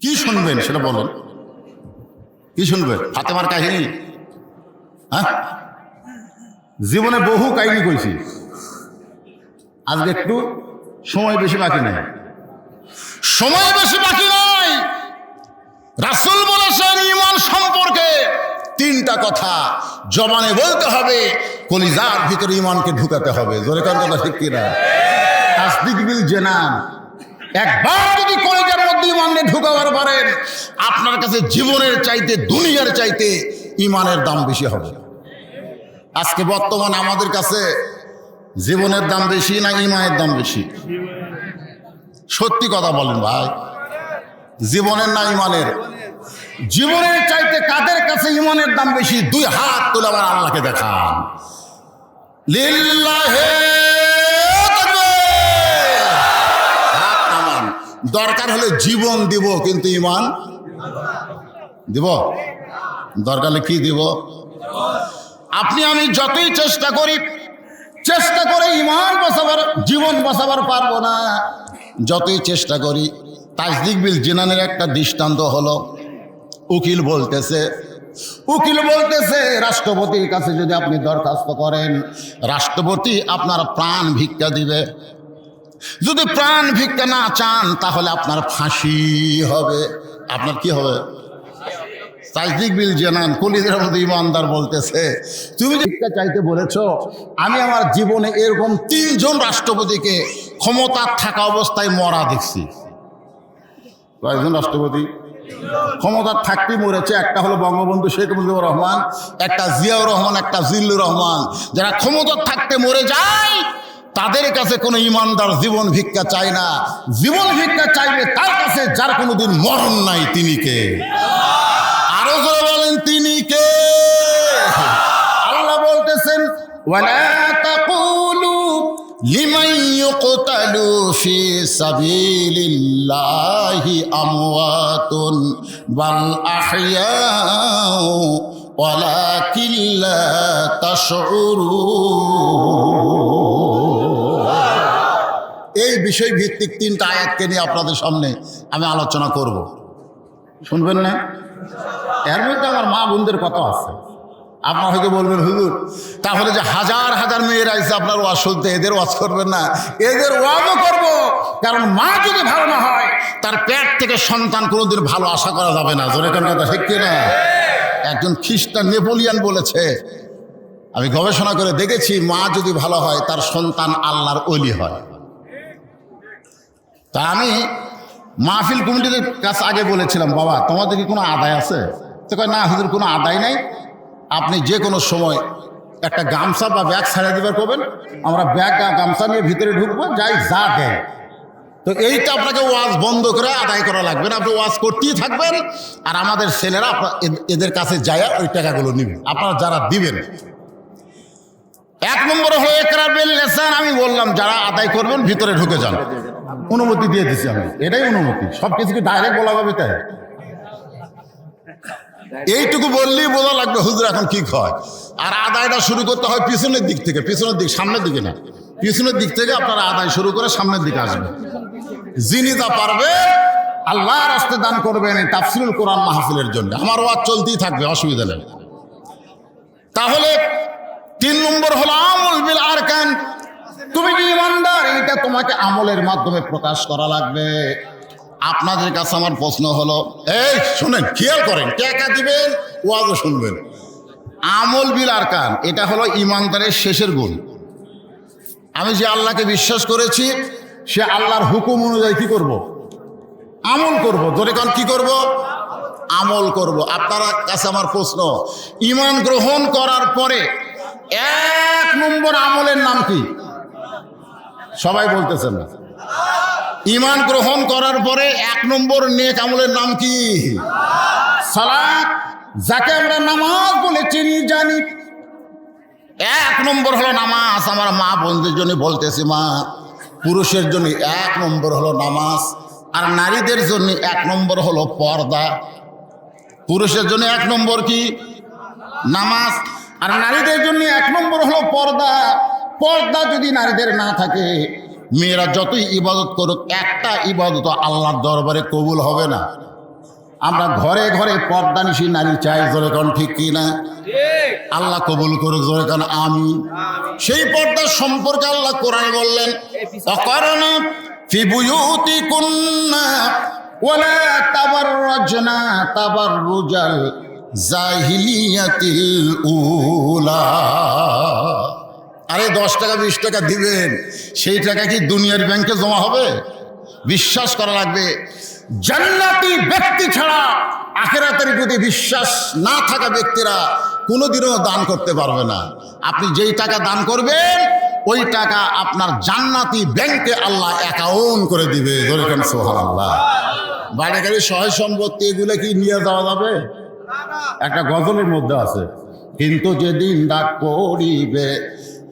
কি শুনবেন সেটা বলুন, কি শুনবেন? ফাতেমার কাহিনী? হ্যাঁ, জীবনে বহু কাহিনী কইছি, আজকে একটু সময় বেশি বাকি নাই, সময় বেশি বাকি নাই। রাসূল বলেছেন ঈমান সম্পর্কে তিনটা কথা জবানে বলতে হবে, কলিজার ভিতরে ঈমানকে ঢুকাতে হবে। জোরে কার কথা ঠিক কিনা? তাসদিক বিল জানান, একবার যদি কলিজার মধ্যে ঈমানকে ঢুকাবার পারেন, আপনার কাছে জীবনের চাইতে দুনিয়ার চাইতে ঈমানের দাম বেশি হবে। আজকে বর্তমান আমাদের কাছে জীবনের দাম বেশি না ঈমানের দাম বেশি? সত্যি কথা বলেন ভাই, জীবনের না ঈমানের? জীবনের চাইতে কাদের কাছে ঈমানের দাম বেশি? দুই হাত তুলে আবার আল্লাহকে দেখান, লিল্লাহে তাকবীর। হাত নামান, দরকার হলে জীবন দিব কিন্তু ঈমান দিব? দরকার হলে কি দিব? আপনি আমি যতই চেষ্টা করে ঈমান বাঁচাবার, জীবন বাঁচাবার পারবো না। যতই চেষ্টা করি, তাসদিক বিল জিনানের একটা দৃষ্টান্ত হলো, উকিল বলতেছে রাষ্ট্রপতির কাছে যদি আপনি দরখাস্ত করেন, রাষ্ট্রপতি আপনার প্রাণ ভিক্ষা দিবে। যদি প্রাণ ভিক্ষা না চান তাহলে আপনার ফাঁসি হবে। আপনার কি হবে? তাসদিক বিল জানান, কলিজার মধ্যে ঈমানদার বলতেছে, তুমি ভিক্ষা চাইতে বলেছ, আমি আমার জীবনে এরকম 3 জন রাষ্ট্রপতিকে ক্ষমতা থাকা অবস্থায় মরা দেখছি। কয়েকজন রাষ্ট্রপতি ক্ষমতা থাকতেই মরেছে? একটা হলো বঙ্গবন্ধু শেখ মুজিবুর রহমান, একটা জিয়াউর রহমান, একটা জিল্লুর রহমান। যারা ক্ষমতা থাকতে মরে যায় তাদের কাছে কোনো ঈমানদার জীবন ভিক্ষা চায় না। জীবন ভিক্ষা চাইবে তার কাছে যার কোনোদিন মরণ নাই। তিনি কে? আরো জোরে বলেন, তিনি কে? আল্লাহ বলতেছেন, ওয়ালা তাকুলু লিমান ইউকতালু ফি সাবিলিল্লাহি আমওয়াতুন বাল আহইয়াউ ওয়ালাকিন লা তাশউরুন। এই বিষয় ভিত্তিক 3টা আয়াতকে নিয়ে আপনাদের সামনে আমি আলোচনা করব, শুনবেন না? এর মধ্যে আমার মা বোনদের কথা আছে। আপনার হয়তো বলবেন, হুজুর তাহলে যে হাজার হাজার মেয়েরা এসে আপনার ওয়াজ শুনতে, এদের ওয়াজ করবেন না? এদের ওয়াজও করব, কারণ মা যদি ভালো না হয় তার পেট থেকে সন্তান কোনোদিন ভালো আশা করা যাবে না। জোরে কোন কথা ঠিক কিনা? একজন খ্রিস্টান নেপোলিয়ান বলেছে, আমি গবেষণা করে দেখেছি, মা যদি ভালো হয় তার সন্তান আল্লাহর ওলি হয়। তা আমি মাহফিল কমিটিদের কাছে আগে বলেছিলাম, বাবা তোমাদের কি কোনো আদায় আছে? তো কয়, না হুজুর কোনো আদায় নাই, আপনি যে কোনো সময় একটা গামছা বা ব্যাগ ছাড়িয়ে দেবার করবেন, আমরা ব্যাগ গামছা নিয়ে ভিতরে ঢুকবো, যাই যা দেয়। তো এইটা আপনাকে ওয়াজ বন্ধ করে আদায় করা লাগবে না, আপনি ওয়াজ করতেই থাকবেন, আর আমাদের ছেলেরা এদের কাছে যায় ওই টাকাগুলো নেবেন, আপনারা যারা দিবেন। 1 নম্বর হলো ইকরার বিল লিসান। আমি বললাম যারা আদায় করবেন ভিতরে ঢুকে যান, অনুমতি দিয়ে দিচ্ছি আমি, এটাই অনুমতি। সব কিছু কি ডাইরেক্ট বলা যাবে? তাই এইটুকু বললেই বোঝা লাগবে হুজুর এখন কি হয়। আর আদায়টা শুরু করতে হয় পিছনের দিক থেকে, পিছনের দিক, সামনের দিকে না, পিছনের দিক থেকে আপনারা আদায় শুরু করে সামনের দিকে আসবেন। যিনি যা পারবে আল্লাহর রাস্তায় দান করবেন এই তাফসিরুল কোরআন মাহফিলের জন্য। আমার ওয়াজ চলতেই থাকবে, অসুবিধা নেই। তাহলে 3 নম্বর হলো আমল বিল আরকান। তুমি যে ঈমানদার, এটা তোমাকে আমলের মাধ্যমে প্রকাশ করা লাগবে। আপনাদের কাছে আমার প্রশ্ন হলো, এই শুনেন, খেয়াল করেন, টাকা দিবেন, ওয়াজও শুনবেন। আমল বিল আরকান, এটা হলো ঈমানদারের শেষের গুণ। আমি যে আল্লাহকে বিশ্বাস করেছি, সে আল্লাহর হুকুম অনুযায়ী কি করব? আমল করব। জোরে কান, কি করব? আমল করব। আপনার কাছে আমার প্রশ্ন, ঈমান গ্রহণ করার পরে 1 নম্বর আমলের নাম কি? সবাই বলতেছেন না। ঈমান গ্রহণ করার পরে 1 নম্বর নেক আমলের নাম কি? সালাত, যাকে আমরা নামাজ বলে চিনি জানি। 1 নম্বর হলো নামাজ। আমার মা বোনদের জন্য বলতেছি, মা, পুরুষের জন্য 1 নম্বর হলো নামাজ, আর নারীদের জন্য 1 নম্বর হলো পর্দা। পুরুষের জন্য 1 নম্বর কি? নামাজ, আর নারীদের জন্য 1 নম্বর হলো পর্দা। পর্দা যদি নারীদের না থাকে, মেয়েরা যতই ইবাদত করুক, একটা ইবাদত আল্লাহর দরবারে কবুল হবে না। আমরা ঘরে ঘরে পর্দানিশী নারী চাই, জোরে কোন ঠিক কি না? আল্লাহ কবুল করুক, জোরে কোন আমিন। সেই পর্দার সম্পর্কে আল্লাহ কোরআনে বললেন, অকারণা ফি বুয়ুতিকুন্না ওয়ালা তাবাররাজনা তাবাররুজাল জাহিলিয়াতিল উলা। আরে 10 টাকা 20 টাকা দিবেন, সেই টাকা কি দুনিয়ার ব্যাংকে জমা হবে? বিশ্বাস করা লাগবে, জান্নাতি ব্যক্তি ছাড়া আখিরাতের প্রতি বিশ্বাস না থাকা ব্যক্তিরা কোনোদিনও দান করতে পারবে না। আপনি যেই টাকা দান করবেন ওই টাকা আপনার জান্নাতি ব্যাংকে আল্লাহ অ্যাকাউন্ট করে দিবে। ধরেন সুবহানাল্লাহ। বাড়ি গাড়ি সহায় সম্পত্তি এগুলো কি নিয়ে যাওয়া যাবে? একটা গজলের মধ্যে আছে, কিন্তু যেদিন ডাক পড়িবে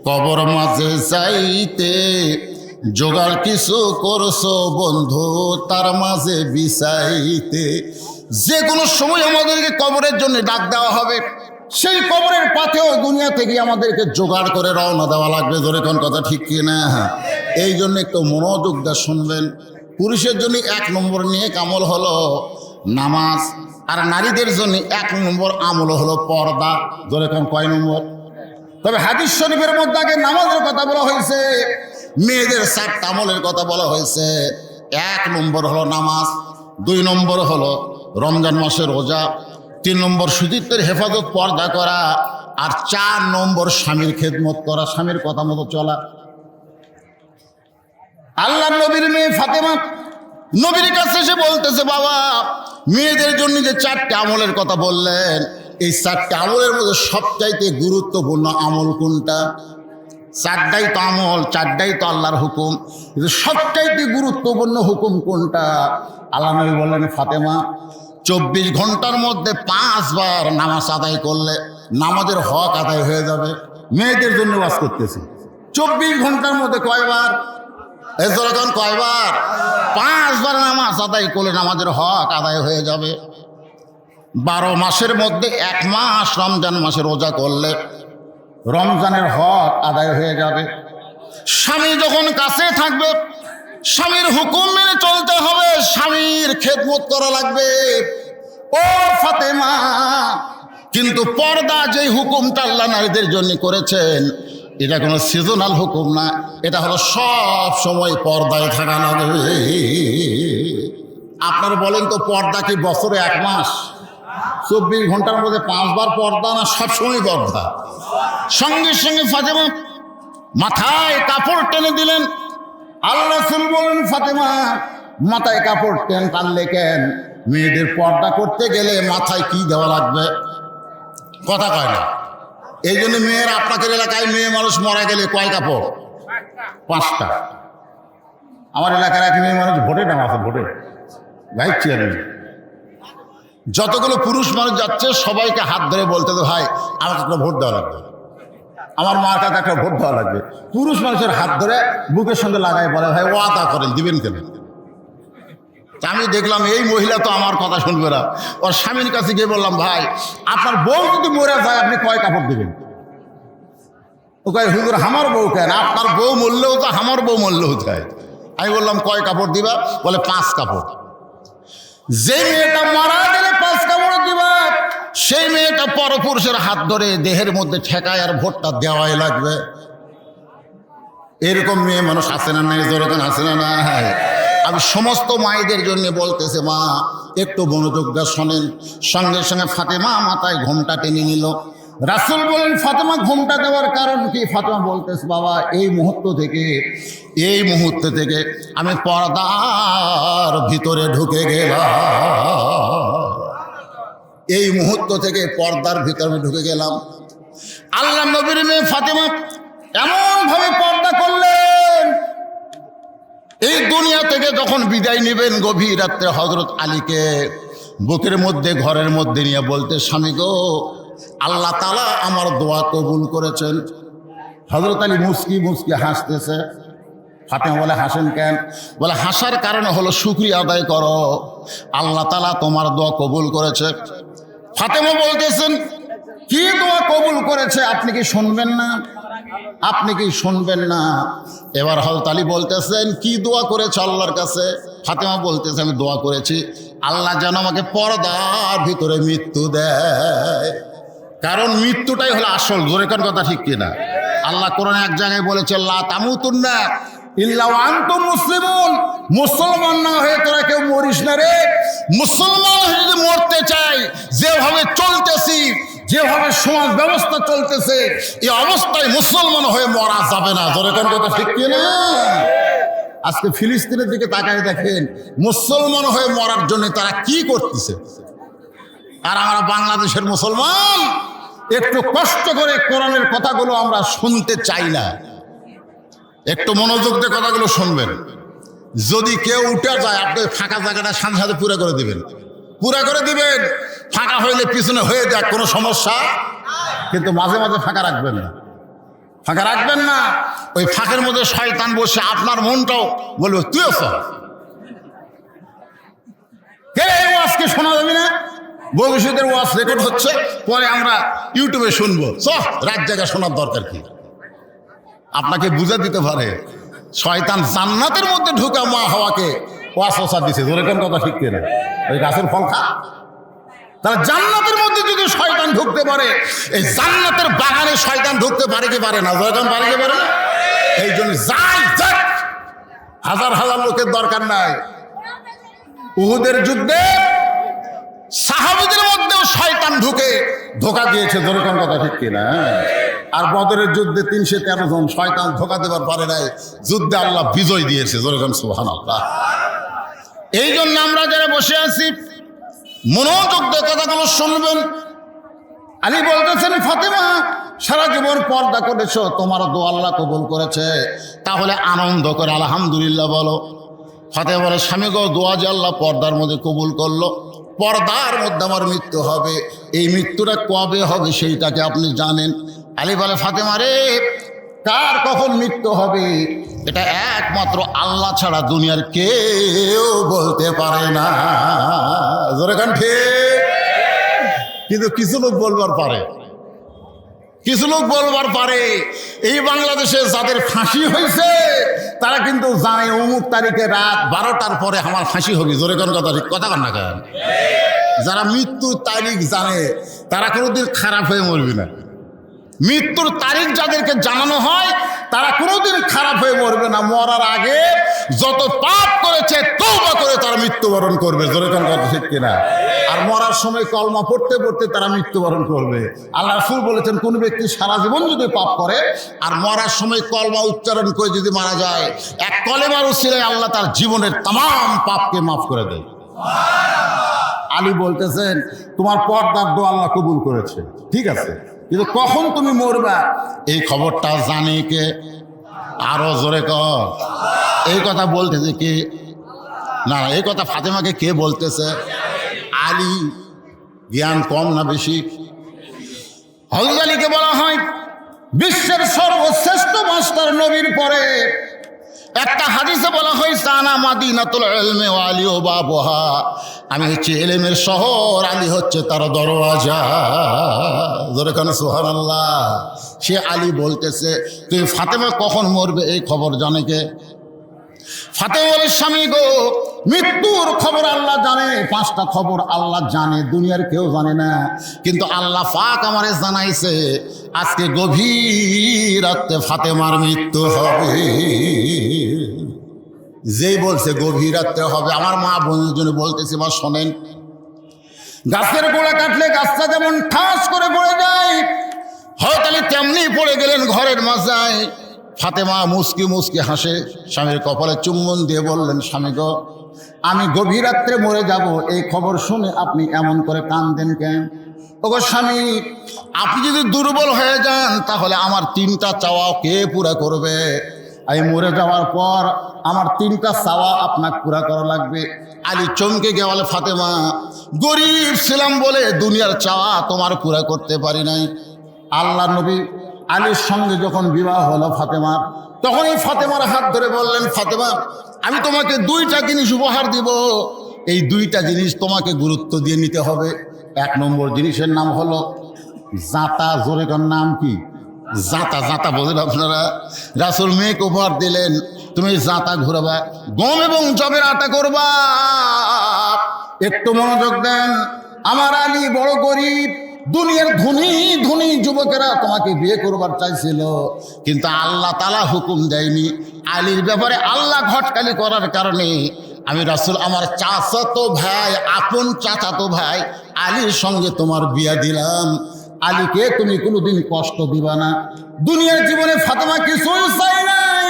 কবর মাঝে যাইতে, জোগাড় কিছু করছো বন্ধু তার মাঝে বিছাইতে। যে কোনো সময় আমাদেরকে কবরের জন্য ডাক দেওয়া হবে, সেই কবরের পাথেও দুনিয়া থেকে আমাদেরকে জোগাড় করে রওনা দেওয়া লাগবে। ধরে কোন কথা ঠিক কি না? এই জন্য একটু মনোযোগ দিয়ে শুনবেন। পুরুষের জন্য 1 নম্বর নিয়ে আমল হলো নামাজ, আর নারীদের জন্য 1 নম্বর আমল হলো পর্দা। ধরে কোন কয় নম্বর? তবে হাদিস শরীফের মধ্যে আগে নামাজের কথা বলা হয়েছে, মেয়েদের 4টা আমলের কথা বলা হয়েছে। 1 নম্বর হলো নামাজ, 2 নম্বর হলো রমজান মাসের রোজা, 3 নম্বর সুচিত্রের হেফাজত পর্দা করা, আর 4 নম্বর স্বামীর খেদমত করা, স্বামীর কথা মতো চলা। আল্লাহ নবীর মেয়ে ফাতেমা নবীর কাছে এসে বলতেছে, বাবা মেয়েদের জন্য যে 4টা আমলের কথা বললেন, এই 4টা আমলের মধ্যে সবচাইতে গুরুত্বপূর্ণ আমল কোনটা? 4টাই তো আমল, 4টাই তো আল্লাহর হুকুম, কিন্তু সবচাইতে গুরুত্বপূর্ণ হুকুম কোনটা? আল্লাহ নবী বললেন, ফাতেমা 24 ঘন্টার মধ্যে 5 বার নামাজ আদায় করলে নামাজের হক আদায় হয়ে যাবে। মেয়েদের জন্য ওয়াজ করতেছি, 24 ঘন্টার মধ্যে কয়বার? যখন কয়বার? 5 বার নামাজ আদায় করলে নামাজের হক আদায় হয়ে যাবে। 12 মাসের মধ্যে 1 মাস রমজান মাসে রোজা করলে রমজানের হক আদায় হয়ে যাবে। স্বামী যখন কাছে থাকবে স্বামীর হুকুম মেনে চলতে হবে, স্বামীর খেদমত করা লাগবে। ও ফাতেমা, কিন্তু পর্দা যেই হুকুমটা আল্লাহ নারীদের জন্য করেছেন, এটা কোনো সিজনাল হুকুম না, এটা হলো সব সময় পর্দায় থাকা লাগবে। আপনারা বলেন তো, পর্দা কি বছরে 1 মাস? 24 ঘন্টার মধ্যে 5 বার পর্দা না সবসময় পর্দা? সঙ্গে সঙ্গে ফাতেমা মাথায় কাপড় টেনে দিলেন। আল্লাহ রাসূল বলেন, ফাতেমা মাথায় কাপড় টানলে কেন? মেয়েদের পর্দা করতে গেলে মাথায় কি দেওয়া লাগবে? কথা কয় না। এই জন্য মেয়ের, আপনাদের এলাকায় মেয়ে মানুষ মারা গেলে কয় কাপড়? 5টা। আমার এলাকার এক মেয়ে মানুষ ভোটে নাম আছে, ভোটে ভাই চেয়ারম্যান। যতগুলো পুরুষ মানুষ যাচ্ছে সবাইকে হাত ধরে বলতে, তো ভাই আমাকে একটা ভোট দেওয়া লাগবে, আমার মার কাছে একটা ভোট দেওয়া লাগবে। পুরুষ মানুষের হাত ধরে বুকের সঙ্গে লাগাই বলে, ভাই ওয়াদা করেন দিবেন কেন? আমি দেখলাম এই মহিলা তো আমার কথা শুনবে না। ওর স্বামীর কাছে গিয়ে বললাম, ভাই আপনার বউ যদি মরে যায় আপনি কয় কাপড় দেবেন? ও কয়, হুজুর আমার বউ কেন? আপনার বউ মরলেও তো আমার বউ মরলেও যায়। আমি বললাম, কয় কাপড় দিবা? বলে 5 কাপড়। যে মেয়েটা মারা গেলে 5 কাপড় দিবা, সেই মেয়েটা পরপুরুষের হাত ধরে দেহের মধ্যে ঠেকায় আর ভোটটা দেওয়াই লাগবে। এরকম মেয়ে মানুষ আছে না নাই? যেরকম আছে না নাই? আমি সমস্ত মায়েদের জন্য বলতেছে, মা একটু মনোযোগ দিয়ে শোনেন। সঙ্গে সঙ্গে ফাতেমা মাথায় ঘোমটা টেনে নিল। রাসূল বলেন, ফাতেমা ঘোমটা দেওয়ার কারণ কি? ফাতেমা বলতেছে, বাবা এই মুহূর্ত থেকে আমি পর্দার ভিতরে ঢুকে গেলাম। এই মুহূর্ত থেকে পর্দার ভিতরে ঢুকে গেলাম। আল্লাহ নবীর মেয়ে ফাতেমা এমনভাবে পর্দা করলেন, এই দুনিয়া থেকে যখন বিদায় নেবেন গভীর রাত্রে হযরত আলীকে বুকের মধ্যে ঘরের মধ্যে নিয়ে বলতে, স্বামী গো, আল্লাহ তাআলা আমার দোয়া কবুল করেছেন। হযরত আলী মুস্কি মুস্কি হাসতেছে। ফাতেমা বলে, হাসেন কেন? বলে, হাসার কারণে হলো শুকরিয়া আদায় করো, আল্লাহ তাআলা তোমার দোয়া কবুল করেছে। ফাতেমা বলতেছেন, কি দোয়া কবুল করেছে আপনি কি শুনবেন না? আপনি কি শুনবেন না? এবার হযরত আলী বলতেছেন, কি দোয়া করেছে আল্লাহর কাছে? ফাতেমা বলতেছে আমি দোয়া করেছি আল্লাহ যেন আমাকে পর্দার ভিতরে মৃত্যু দেয়, কারণ মৃত্যুটাই হলো আসল। জোরে কোন কথা ঠিক কিনা? আল্লাহ কোরআনে এক জায়গায় বলেছে লা তামুতুন্না ইল্লা ওয়া আনতুম মুসলিমুন, মুসলমান না হয়ে তোরা কেউ মরিস না রে। মুসলমান হয়ে যদি মরতে চাই, যেভাবে চলতেছি, যেভাবে সমাজ ব্যবস্থা চলতেছে, এই অবস্থায় মুসলমান হয়ে মরা যাবে না। জোরে কোন কথা ঠিক কিনা? আজকে ফিলিস্তিনের দিকে তাকায় দেখেন, মুসলমান হয়ে মরার জন্য তারা কি করতেছে। আর আমরা বাংলাদেশের মুসলমান একটু কষ্ট করে কোরআনের কথাগুলো আমরা শুনতে চাই না। একটু মনোযোগ দিয়ে কথাগুলো শুনবেন। যদি কেউ উঠে যায়, আপনি ফাঁকা জায়গাটা সাথে সাথে পুরা করে দিবেন, পুরা করে দিবেন। ফাঁকা হইলে পিছনে হয়ে যাক, কোনো সমস্যা, কিন্তু মাঝে মাঝে ফাঁকা রাখবেন না, ফাঁকা রাখবেন না। ওই ফাঁকের মধ্যে শয়তান বসে আপনার মনটাও বলবে তুইও সব কে ওয়াজকে শোনা যাবে না, ভবিষ্যতের ওয়াজ রেকর্ড হচ্ছে, পরে আমরা ইউটিউবে শুনবো। সব রাত জায়গা শোনার দরকার কি? আপনাকে বুঝা দিতে পারে শয়তান জান্নাতের মধ্যে ঢুকা মা হওয়াকে ওয়াসওয়াসা দিছে। জোরে কোন কথা ঠিক কিনা? ওই গাছের ফল খা। তারা জান্নাতের মধ্যে যদি শয়তান ঢুকতে পারে, এই জান্নাতের বাগানে শয়তান ঢুকতে পারে কি পারে না? শয়তান পারে কি পারে না? এই জন্য যাই যাক, হাজার হাজার লোকের দরকার নাই। উহুদের যুদ্ধে সাহাবীদের মধ্যেও শয়তান ঢুকে ধোকা দিয়েছে। জোরে কোন কথা ঠিক কিনা? আর বদরের যুদ্ধে 313 জন শয়তান ধোকা দেবার পারে নাই, যুদ্ধে আল্লাহ বিজয় দিয়েছে। জোরে কোন সুবহানাল্লাহ। এই জন্য আমরা যারা বসে আছি মনোযোগ দিয়ে কথাগুলো শুনবেন। আলী বলতেছেন ফাতেমা সারা জীবন পর্দা করেছো, তোমার দোয়া আল্লাহ কবুল করেছে, তাহলে আনন্দ করে আলহামদুলিল্লাহ বলো। ফাতেমা বলে স্বামী গো, দোয়া যে আল্লাহ পর্দার মধ্যে কবুল করলো, পর্দার মধ্যে আমার মৃত্যু হবে, এই মৃত্যুটা কবে হবে সেইটাকে আপনি জানেন। আলী বলে ফাতেমা রে, কার কখন মৃত্যু হবে এটা একমাত্র আল্লাহ ছাড়া দুনিয়ার কেউ বলতে পারে না। জোরে কান ঠিক। কিন্তু কিছু লোক বলবার পারে, কিছু লোক বলবার পারে। এই বাংলাদেশে যাদের ফাঁসি হয়েছে তারা কিন্তু জানে অমুক তারিখে রাত 12টার পরে আমার ফাঁসি হবে। জোরে কোন কথা ঠিক কথা কন না কেন? যারা মৃত্যুর তারিখ জানে তারা কোনোদিন খারাপ হয়ে মরবে না। মৃত্যুর তারিখ যাদেরকে জানানো হয় তারা কোনোদিন খারাপ হয়ে মরবে না। মরার আগে যত পাপ করেছে তওবা করে তারা মৃত্যুবরণ করবে। জোরে কোন কথা ঠিক কিনা? আর মরার সময় কলমা পড়তে পড়তে তারা মৃত্যুবরণ করবে। আল্লাহ রাসূল বলেছেন, কোন ব্যক্তি সারা জীবন যদি পাপ করে আর মরার সময় কলমা উচ্চারণ করে যদি মারা যায়, এক কলেমার উসিলায় আল্লাহ তার জীবনের तमाम পাপকে মাফ করে দেয়। আলী বলতেছেন তোমার পর্দার দোয়া আল্লাহ কবুল করেছে, ঠিক আছে, কিন্তু কখন তুমি মরবা এই খবরটা জানে কে? আরো জোরে কর। এই কথা বলতেছে কে? না, এই কথা ফাতেমাকে কে বলতেছে? আলী। জ্ঞান কম না বেশি? হযরত আলীকে বলা হয় বিশ্বের সর্বশ্রেষ্ঠ মাস্টার নবীর পরে। একটা হাদিসে বলা হয় সানা মাদিনাতুল ইলমি ওয়া আলী ও বাবুহা, আমি হচ্ছে ইলমের শহর, আলী হচ্ছে তার দরওয়াজা। জোরে কানে সুবহানাল্লাহ। সে আলী বলতেছে তুমি ফাতেমা কখন মরবে এই খবর জানে কে? ফাতেমা বলে স্বামী গো, মৃত্যুর খবর আল্লাহ জানে, 5টা খবর আল্লাহ জানে, দুনিয়ার কেউ জানে না, কিন্তু আল্লাহ পাক আমারে জানাইছে আজকে গভীর রাতে ফাতেমার মৃত্যু হবে। যেই বলছে গভীর রাতে হবে, আমার মা বোনের জন্য বলতেছে মা শোনেন, গাছের গোড়া কাটলে গাছটা যেমন ঠাস করে পড়ে যায়, হয়তো আলী তেমনি পড়ে গেলেন ঘরের মাঝায়। ফাতেমা মুস্কি মুস্কি হাসে, স্বামীর কপালে চুম্বন দিয়ে বললেন স্বামী গো, আমি গভীর রাত্রে মরে যাব এই খবর শুনে আপনি এমন করে কাঁদেন কেন? ওগো স্বামী, আপনি যদি দুর্বল হয়ে যান তাহলে আমার 3টা চাওয়া কে পুরা করবে? আমি মরে যাওয়ার পর আমার 3টা চাওয়া আপনাকে পুরা করা লাগবে। আলী চমকে গিয়ে বলে ফাতেমা, গরিব ছিলাম বলে দুনিয়ার চাওয়া তোমার পুরা করতে পারি নাই। আল্লাহ নবী আলীর সঙ্গে যখন বিবাহ হলো ফাতেমার, তখন এই ফাতেমার হাত ধরে বললেন ফাতেমা, আমি তোমাকে 2টা জিনিস উপহার দিব, এই 2টা জিনিস তোমাকে গুরুত্ব দিয়ে নিতে হবে। 1 নম্বর জিনিসের নাম হলো জাতা। জোরে কর নাম কি? জাঁতা জাঁতা বোঝেন আপনারা? রাসূল মেয়েকে উপহার দিলেন, তুমি জাঁতা ঘুরাবা, গম এবং জবের আটা করবা। একটু মনোযোগ দেন, আমার আলী বড় গরিব, দুনিয়ার ধনী ধনী যুবকেরা তোমাকে বিয়ে করবার চাইছিল, কিন্তু আল্লাহ তাআলা হুকুম দেয়নি। আলীর ব্যাপারে আল্লাহ ঘটকালি করার কারণে আমি রাসূল আমার চাচাতো ভাই, আপন চাচাতো ভাই আলীর সঙ্গে তোমার বিয়া দিলাম। আলীকে তুমি কোনোদিন কষ্ট দিবা না। দুনিয়ার জীবনে ফাতেমা কিছুই চাই নাই,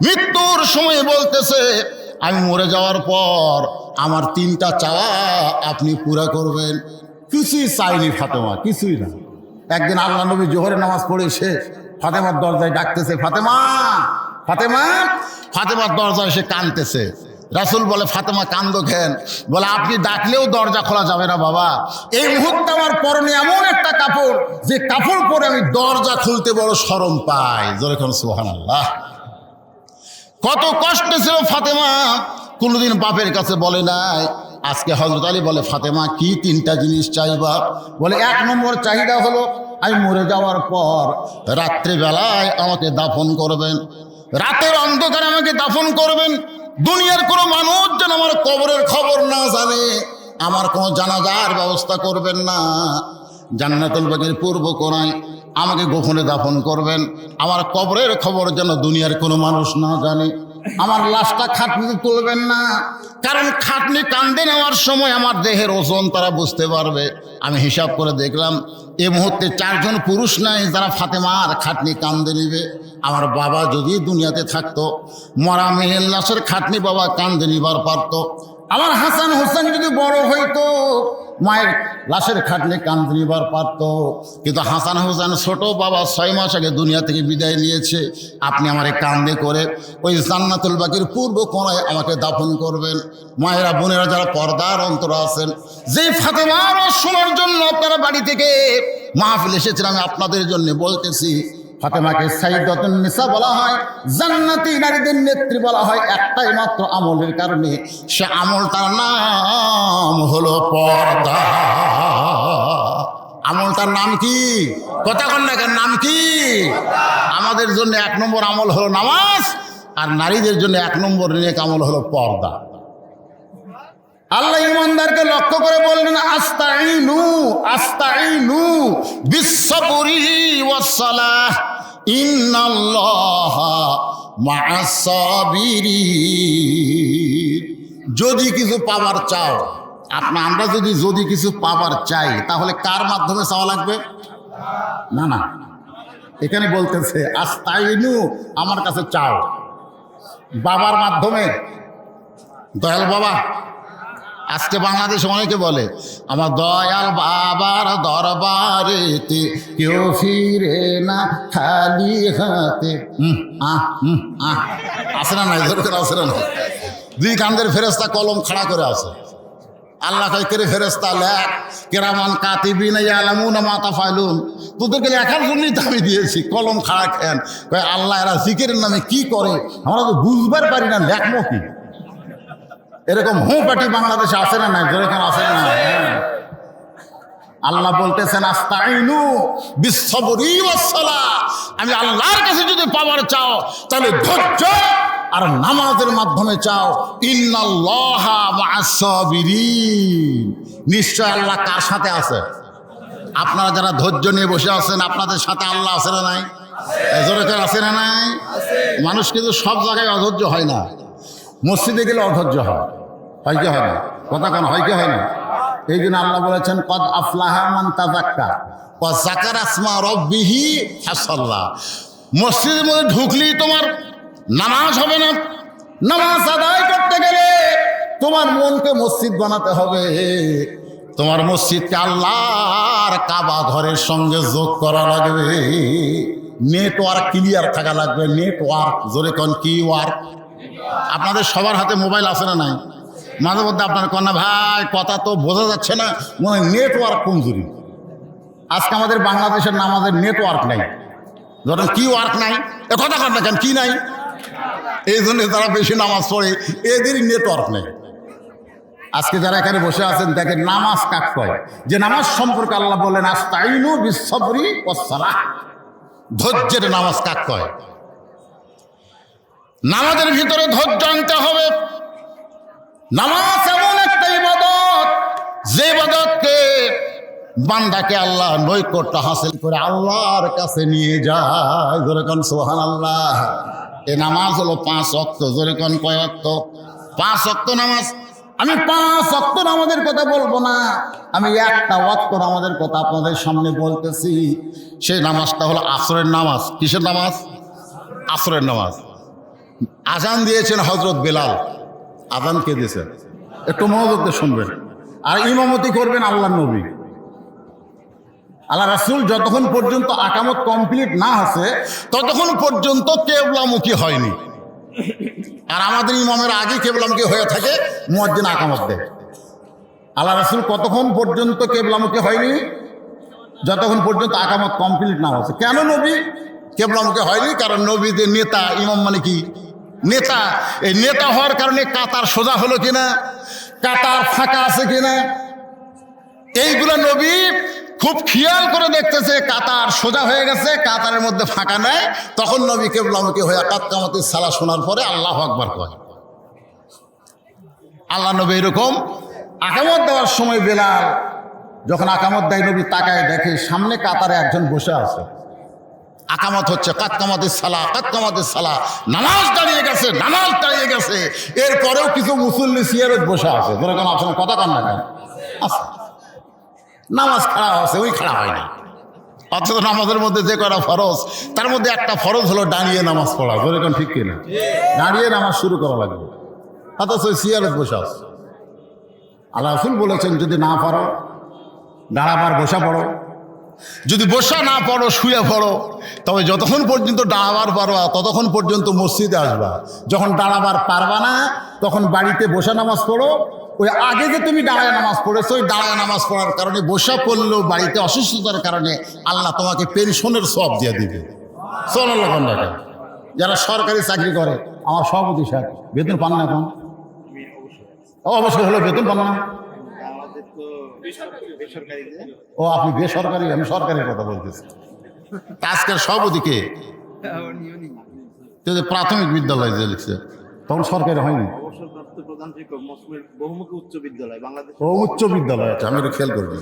মৃত্যুর সময় বলতেছে আমি মরে যাওয়ার পর আমার 3টা চাওয়া আপনি পুরা করবেন। কিছুই চাইনি ফাতেমা, কিছুই না। একদিন আল্লাহ নবী জোহরের নামাজ পড়ে এসে ফাতেমার দরজায় ডাকতেছে, ফাতেমা ফাতেমা। ফাতেমার দরজায় এসে কাঁদতেছে। রাসূল বলে, ফাতেমা কান্দো কেন? বলে, আপনি ডাকলেও দরজা খোলা যাবে না বাবা। এই মুহূর্তে আমার পরনে এমন একটা কাপড়, যে কাপড় পরে আমি দরজা খুলতে বড় শরম পাই। জোরে কোন সুবহানাল্লাহ। কত কষ্ট ছিল ফাতেমা, কোনোদিন বাপের কাছে বলে নাই। আজকে হযরত আলী বলে, ফাতেমা কি 3টা জিনিস চাইবা? বলে, 1 নম্বর চাহিদা হলো আমি মরে যাওয়ার পর রাত্রিবেলায় আমাকে দাফন করবেন, রাতের অন্ধকারে আমাকে দাফন করবেন। দুনিয়ার কোনো মানুষ যেন আমার কবরের খবর না জানে, আমার কোনো জানাজার ব্যবস্থা করবেন না। জান্নাতুল বাগের পূর্ব কোণায় আমাকে গোপনে দাফন করবেন, আমার কবরের খবর যেন দুনিয়ার কোনো মানুষ না জানে। আমার লাশটা খাটনিতে তুলবেন না, কারণ খাটনি কান্দে নেওয়ার সময় আমার দেহের ওজন তারা বুঝতে পারবে। আমি হিসাব করে দেখলাম এই মুহূর্তে 4 জন পুরুষ নাই যারা ফাতেমার খাটনি কান্দে নিবে। আমার বাবা যদি দুনিয়াতে থাকতো, মরা মেয়ের লাশের খাটনি বাবা কান্দে নিবার পারত। আমার হাসান হোসেন যদি বড় হইতো, মায়ের লাশের খাটনি কান্দে নিবার পারত। কিন্তু হাসান হোসেন ছোট, বাবা 6 মাস আগে দুনিয়া থেকে বিদায় নিয়েছে। আপনি আমারে কান্দে করে ওই জান্নাতুল বাকির পূর্ব কোণায় আমাকে দাফন করবেন। মায়েরা বোনেরা যারা পর্দার অন্তর আছেন, যে ফাতেমার শোনার জন্য আপনারা বাড়ি থেকে মাহফিল এসেছেন, আমি আপনাদের জন্য বলতেছি, ফাতেমাকে সাইয়্যিদাতুন নিসা বলা হয়, জান্নাতি নারীদের নেত্রী বলা হয় একটাই মাত্র আমলের কারণে। সে আমলটার নাম হলো পর্দা। আমলটার নাম কি? কথা কন না কেন? নাম কি? আমাদের জন্য 1 নম্বর আমল হলো নামাজ, আর নারীদের জন্য 1 নম্বর নেক আমল হলো পর্দা। আল্লাহ ইমানদারকে লক্ষ্য করে বললেন, আস্তাইনু আস্তাইনু বিসসবরি ওয়াসসালাহ ইন্নাল্লাহা মা'আস সাবিরিন। যদি কিছু পাবার চাও, আমরা যদি কিছু পাবার চাই, তাহলে কার মাধ্যমে চাওয়া লাগবে? না না, এখানে বলতেছে আস্তাইনু, আমার কাছে চাও। বাবার মাধ্যমে, দয়াল বাবা। আজকে বাংলাদেশে অনেকে বলে, আমার দয়াল বাবার দরবারেতে কেউ ফিরে না খালি হাতে। আসে না নাই? ধরে আসে না নাই? 2 কান্দের ফেরেস্তা কলম খাড়া করে আছে। আল্লাহ কয়, কে ফেরেস্তা লেখ, কেরামান কাতিবিনা ইয়ালামুনা মা তাফআলুন। তোদেরকে লেখার জন্যই তো আমি দিয়েছি, কলম খাড়া খেন। কয় আল্লাহ এরা জিকিরের নামে কি করে আমরা তো বুঝবার পারি না, লেখমো কি? এরকম পার্টি বাংলাদেশে আসে না নাই? যেরকম আসে না। আল্লাহ বলতেছেন, আস্তাইনু বিসসবরি ওয়াসসালাহ। আমি আল্লাহর কাছে যদি পাওয়ার চাও, তাহলে ধৈর্য আর নামাজের মাধ্যমে চাও। ইন্নাল্লাহা মা'আস সাবিরিন। নিশ্চয় আল্লাহ কার সাথে আছে? আপনারা যারা ধৈর্য নিয়ে বসে আছেন, আপনাদের সাথে আল্লাহ আছে না নাই? এজোরেকার আছে না নাই? মানুষ কিন্তু সব জায়গায় অধৈর্য হয় না। মসজিদে গেলে অধৈর্য হয় কি হয় না? কথা কেন হয় কি হয় না? এই জন্য আল্লাহ বলেছেন, কদ আফলাহা মান তাযাক্কা ওয়া যাকারা ইসমা রাব্বিহি ফাসাল্লা। মসজিদের মধ্যে ঢুকলেই তোমার নামাজ হবে না। নামাজ আদায় করতে গেলে তোমার মনকে মসজিদ বানাতে হবে। তোমার মসজিদকে আল্লাহর কাবা ঘরের সঙ্গে যোগ করা লাগবে। নেটওয়ার্ক ক্লিয়ার থাকা লাগবে। নেটওয়ার্ক, জোরে কোন কি ওয়ার্ক? আপনাদের সবার হাতে মোবাইল আছে না নাই? মাঝে মধ্যে আপনার কন্যা, ভাই কথা তো বোঝা যাচ্ছে না, মনে হয় নেটওয়ার্ক কমজোরি। আজকে আমাদের বাংলাদেশের নামাজের নেটওয়ার্ক নাই। ধরেন কি ওয়ার্ক নাই? এ কথা কন না কেন? কি নাই? এই জন্য যারা বেশি নামাজ পড়ে এদেরই নেটওয়ার্ক নেই। আজকে যারা এখানে বসে আছেন, দেখেন নামাজ কাক কয়, যে নামাজ সম্পর্কে আল্লাহ বললেন আস্তাইনু বিসসবরি ওয়াসসালাহ। ধৈর্যের নামাজ কাক কয়? নামাজের ভিতরে ধৈর্য আনতে হবে। নামাজ এমন একটা ইবাদত, যে ইবাদতকে বান্দাকে আল্লাহ নৈকট্য হাসিল করে আল্লাহর কাছে নিয়ে যায়। জোরে কোন সুবহানাল্লাহ। এই নামাজ হলো 5 ওয়াক্ত। জোরে কোন কয় ওয়াক্ত? 5 ওয়াক্ত নামাজ। আমি 5 ওয়াক্ত নামাজের কথা বলবো না, আমি একটা ওয়াক্ত নামাজের কথা আপনাদের সামনে বলতেছি। সেই নামাজটা হলো আসরের নামাজ। কিসের নামাজ? আসরের নামাজ। আজান দিয়েছেন হযরত বেলাল। আজান কে দিয়েছেন? একটু মনোযোগ দিয়ে শুনবেন। আর ইমামতি করবেন আল্লাহর নবী। আল্লাহ রাসূল যতক্ষণ পর্যন্ত আকামত কমপ্লিট না হচ্ছে ততক্ষণ পর্যন্ত কিবলামুখী হয়নি। আর আমাদের ইমামের আগে কিবলামুখী হয়ে থাকে, মুয়াজ্জিন আকামত দেয়। আল্লাহ রাসূল কতক্ষণ পর্যন্ত কিবলামুখী হয়নি? যতক্ষণ পর্যন্ত আকামত কমপ্লিট না হচ্ছে। কেন নবী কিবলামুখী হয়নি? কারণ নবীদের নেতা, ইমাম মানে কি? নেতা। এই নেতা হওয়ার কারণে কাতার সোজা হলো কিনা, কাতার ফাঁকা আছে কিনা, এইগুলো নবী খুব খেয়াল করে দেখতেছে। কাতার সোজা হয়ে গেছে, কাতারের মধ্যে ফাঁকা নেই, তখন নবী কিবলামুখী হয়ে কাতকামাতির সালাহ শোনার পরে আল্লাহু আকবার কয়। আল্লাহ নবী এরকম আকামত দেওয়ার সময় বেলাল যখন আকামত দেয়, নবী তাকায় দেখে সামনে কাতারে একজন বসে আছে। আকামত হচ্ছে কাতকামাতির সালাহ, কাতকামাতির সালাহ, নামাজ দাঁড়িয়ে গেছে, নামাজ দাঁড়িয়ে গেছে। এরপরেও কিছু মুসল্লি সিয়ারত বসে আছে। যেরকম আপনার কথা কান না কেন আছে, নামাজ খাড়া আছে, ওই খাড়া হয়নি। অথচ নামাজের মধ্যে যে কটা ফরজ, তার মধ্যে একটা ফরজ হলো দাঁড়িয়ে নামাজ পড়া। যেরকম ঠিক কিনা? দাঁড়িয়ে নামাজ শুরু করা লাগবে, অথচ ওই সিয়ারত বসে আছে। আল্লাহ রাসূল বলেছেন যদি না পারো দাঁড়াবার বসা পড়ো, যদি বসা না পড়ো শুয়ে পড়ো। তবে যতক্ষণ পর্যন্ত দাঁড়াবার পারবা ততক্ষণ পর্যন্ত মসজিদে আসবা। যখন দাঁড়াবার পারবা না তখন বাড়িতে বসা নামাজ পড়ো। ওই আগে যে তুমি দাঁড়ায় নামাজ পড়েছো, ওই দাঁড়ায় নামাজ পড়ার কারণে বসা পড়লেও বাড়িতে অসুস্থতার কারণে আল্লাহ তোমাকে পেনশনের সওয়াব দিয়ে দিবে। সুবহানাল্লাহ। যারা সরকারি চাকরি করে, আমার সভাপতি সাহেব বেতন পান না এখন? অবশ্যই হলো, বেতন পান না। ও আপনি বেসরকারি, আমি সরকারি কথা বলতেছি। আজকের সভাপতিকে প্রাথমিক বিদ্যালয় যে লিখছে তখন সরকারি হয়নি, ও উচ্চ বিদ্যালয় আছে। আমি এটা খেয়াল করবি,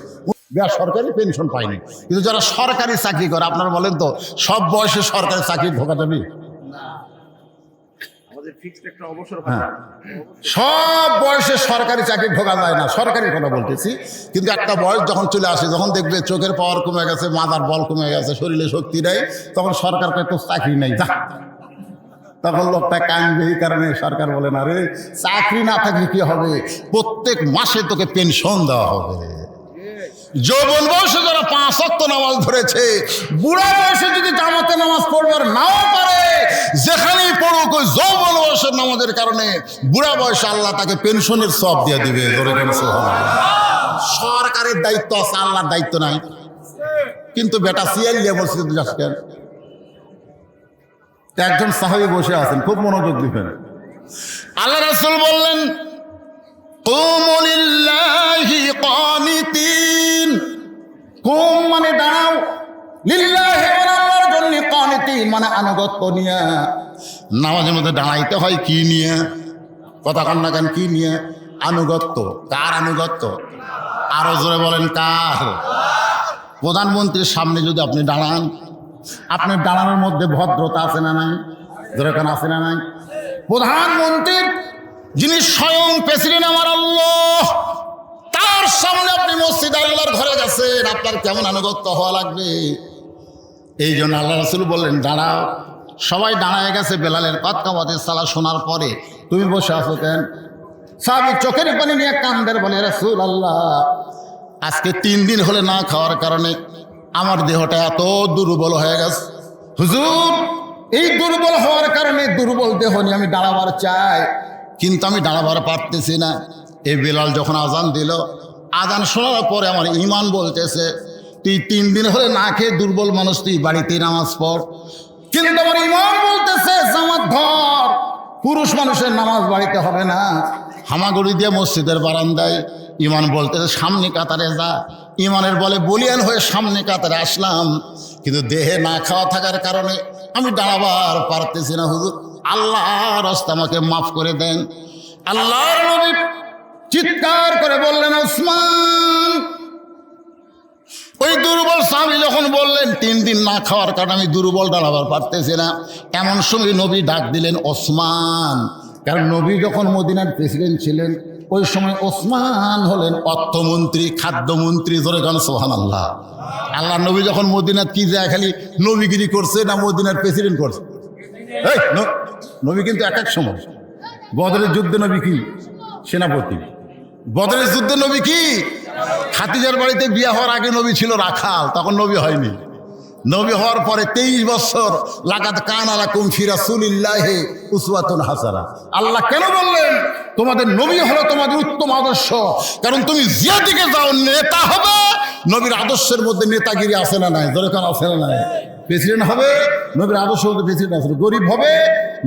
বেসরকারি পেনশন পাইনি। কিন্তু যারা সরকারি চাকরি করে, আপনারা বলেন তো সব বয়সে সরকারি চাকরি ঢোকা যাবে? সব বয়সে সরকারি চাকরি ঢোকা যায় না, সরকারি কথা বলতেছি। কিন্তু একটা বয়স যখন চলে আসে, যখন দেখবে চোখের পাওয়ার কমে গেছে, মাথার বল কমে গেছে, শরীরে শক্তি নেই, তখন সরকারকে তো চাকরি নেই, যা। তখন লোকটা কাঁদবে। এই কারণে সরকার বলে না রে, চাকরি না থাকলে কি হবে, প্রত্যেক মাসে তোকে পেনশন দেওয়া হবে। যৌবন বয়সে যারা 5 ওয়াক্ত নামাজ ধরেছে, বুড়া বয়সে যদি জামাতে নামাজ পড়বার নাও পারে, যেখানেই পড়ুক ওই যৌবন বয়সের নামাজের কারণে বুড়া বয়সে আল্লাহ তাকে পেনশনের সওয়াব দিয়ে দিবে। সরকারের দায়িত্ব আছে, আল্লাহর দায়িত্ব নাই। কিন্তু বেটা সিয়াল দিয়ে মসজিদে যাস কেন? একজন সাহাবী বসে আছেন, খুব মনোযোগ দিবেন। আল্লাহ রাসূল বললেন কুমু লিল্লাহি কানিতিন। কুম মানে দাঁড়াও, লিল্লাহি মানে আল্লাহর জন্য, কানিতিন মানে আনুগত্য নিয়ে। নামাজের মধ্যে দাঁড়াইতে হয় কি নিয়ে? কথা কন না কেন? কি নিয়ে? আনুগত্য। কার আনুগত্য? আরো জোরে বলেন কার? প্রধানমন্ত্রীর সামনে যদি আপনি দাঁড়ান, আপনার দাঁড়ানোর মধ্যে ভদ্রতা আছে না নাই? জোরে কেন আছে না নাই? প্রধানমন্ত্রীর যিনি স্বয়ং প্রেসিডেন্ট আমার আল্লাহ, তার সামনে আপনি মসজিদ আল্লাহর ঘরে গেছেন, আপনার কেমন আনুগত্য হওয়া লাগবে? এই জন্য আল্লাহ রাসূল বললেন দাঁড়াও। সবাই দাঁড়ায় গেছে বেলালের কাতকামাতির সালাহ শোনার পরে, তুমি বসে আছো কেন? সাহাবী চোখের পানি নিয়ে কান্দের, বলে রাসূল আল্লাহ, আজকে 3 দিন হলে না খাওয়ার কারণে আমার দেহটা এত দুর্বল হয়ে গেছে। হুজুর, এই দুর্বল হওয়ার কারণে, দুর্বল দেহ নিয়ে আমি দাঁড়াবার চাই, কিন্তু আমি দাঁড়াবার পারতেছি না। এই বেলাল যখন আজান দিল, আজান শোনার পরে আমার ইমান বলতেছে তুই 3 দিন হলে না খেয়ে দুর্বল মানুষ, তুই বাড়িতে নামাজ পড়। কিন্তু আমার ইমান বলতেছে জামাত ধর, পুরুষ মানুষের নামাজ বাড়িতে হবে না। হামাগুড়ি দিয়ে মসজিদের বারান্দায় ইমান বলতেছে সামনে কাতারে যা। ইমানের বলে বলিয়ান হয়ে সামনে কাতারে আসলাম, কিন্তু দেহে না খাওয়া থাকার কারণে আমি দাঁড়াবার পারতেছি না হুজুর, আল্লাহর রাস্তা আমাকে মাফ করে দেন। আল্লাহর নবী চিৎকার করে বললেন, ওসমান। ওই দুর্বল সাহাবী যখন বললেন 3 দিন না খাওয়ার কারণে আমি দুর্বল, দাঁড়াবার পারতেছি না, এমন সময় নবী ডাক দিলেন ওসমান। কারণ নবী যখন মদিনার প্রেসিডেন্ট ছিলেন ওই সময় ওসমান হলেন অর্থমন্ত্রী, খাদ্যমন্ত্রী। জোরে গান সুবহানাল্লাহ। আল্লাহ নবী যখন মদিনার কি যায় খালি নবীগিরি করছে না মদিনার প্রেসিডেন্ট করছে? এই নবী কিন্তু এক এক সময়, বদরের যুদ্ধে নবী কি সেনাপতি, বদরের যুদ্ধে নবী কি খাদিজার বাড়িতে বিয়ে হওয়ার আগে নবী ছিল রাখাল, তখন নবী হয়নি। নবী হওয়ার পরে 23 বছর লাকাদ কানা লাকুম ফি রাসূলিল্লাহি উসওয়াতুন হাসানাহ। আল্লাহ কেন বললেন তোমাদের নবী হলো তোমাদের উত্তম আদর্শ? কারণ তুমি যে দিকে যাও নেতা হবে, নবীর আদর্শের মধ্যে নেতাগিরি আছে না নাই? দরকার আছে না নাই? প্রেসিডেন্ট হবে, নবীর আদর্শের মধ্যে প্রেসিডেন্ট আছে। গরিব হবে,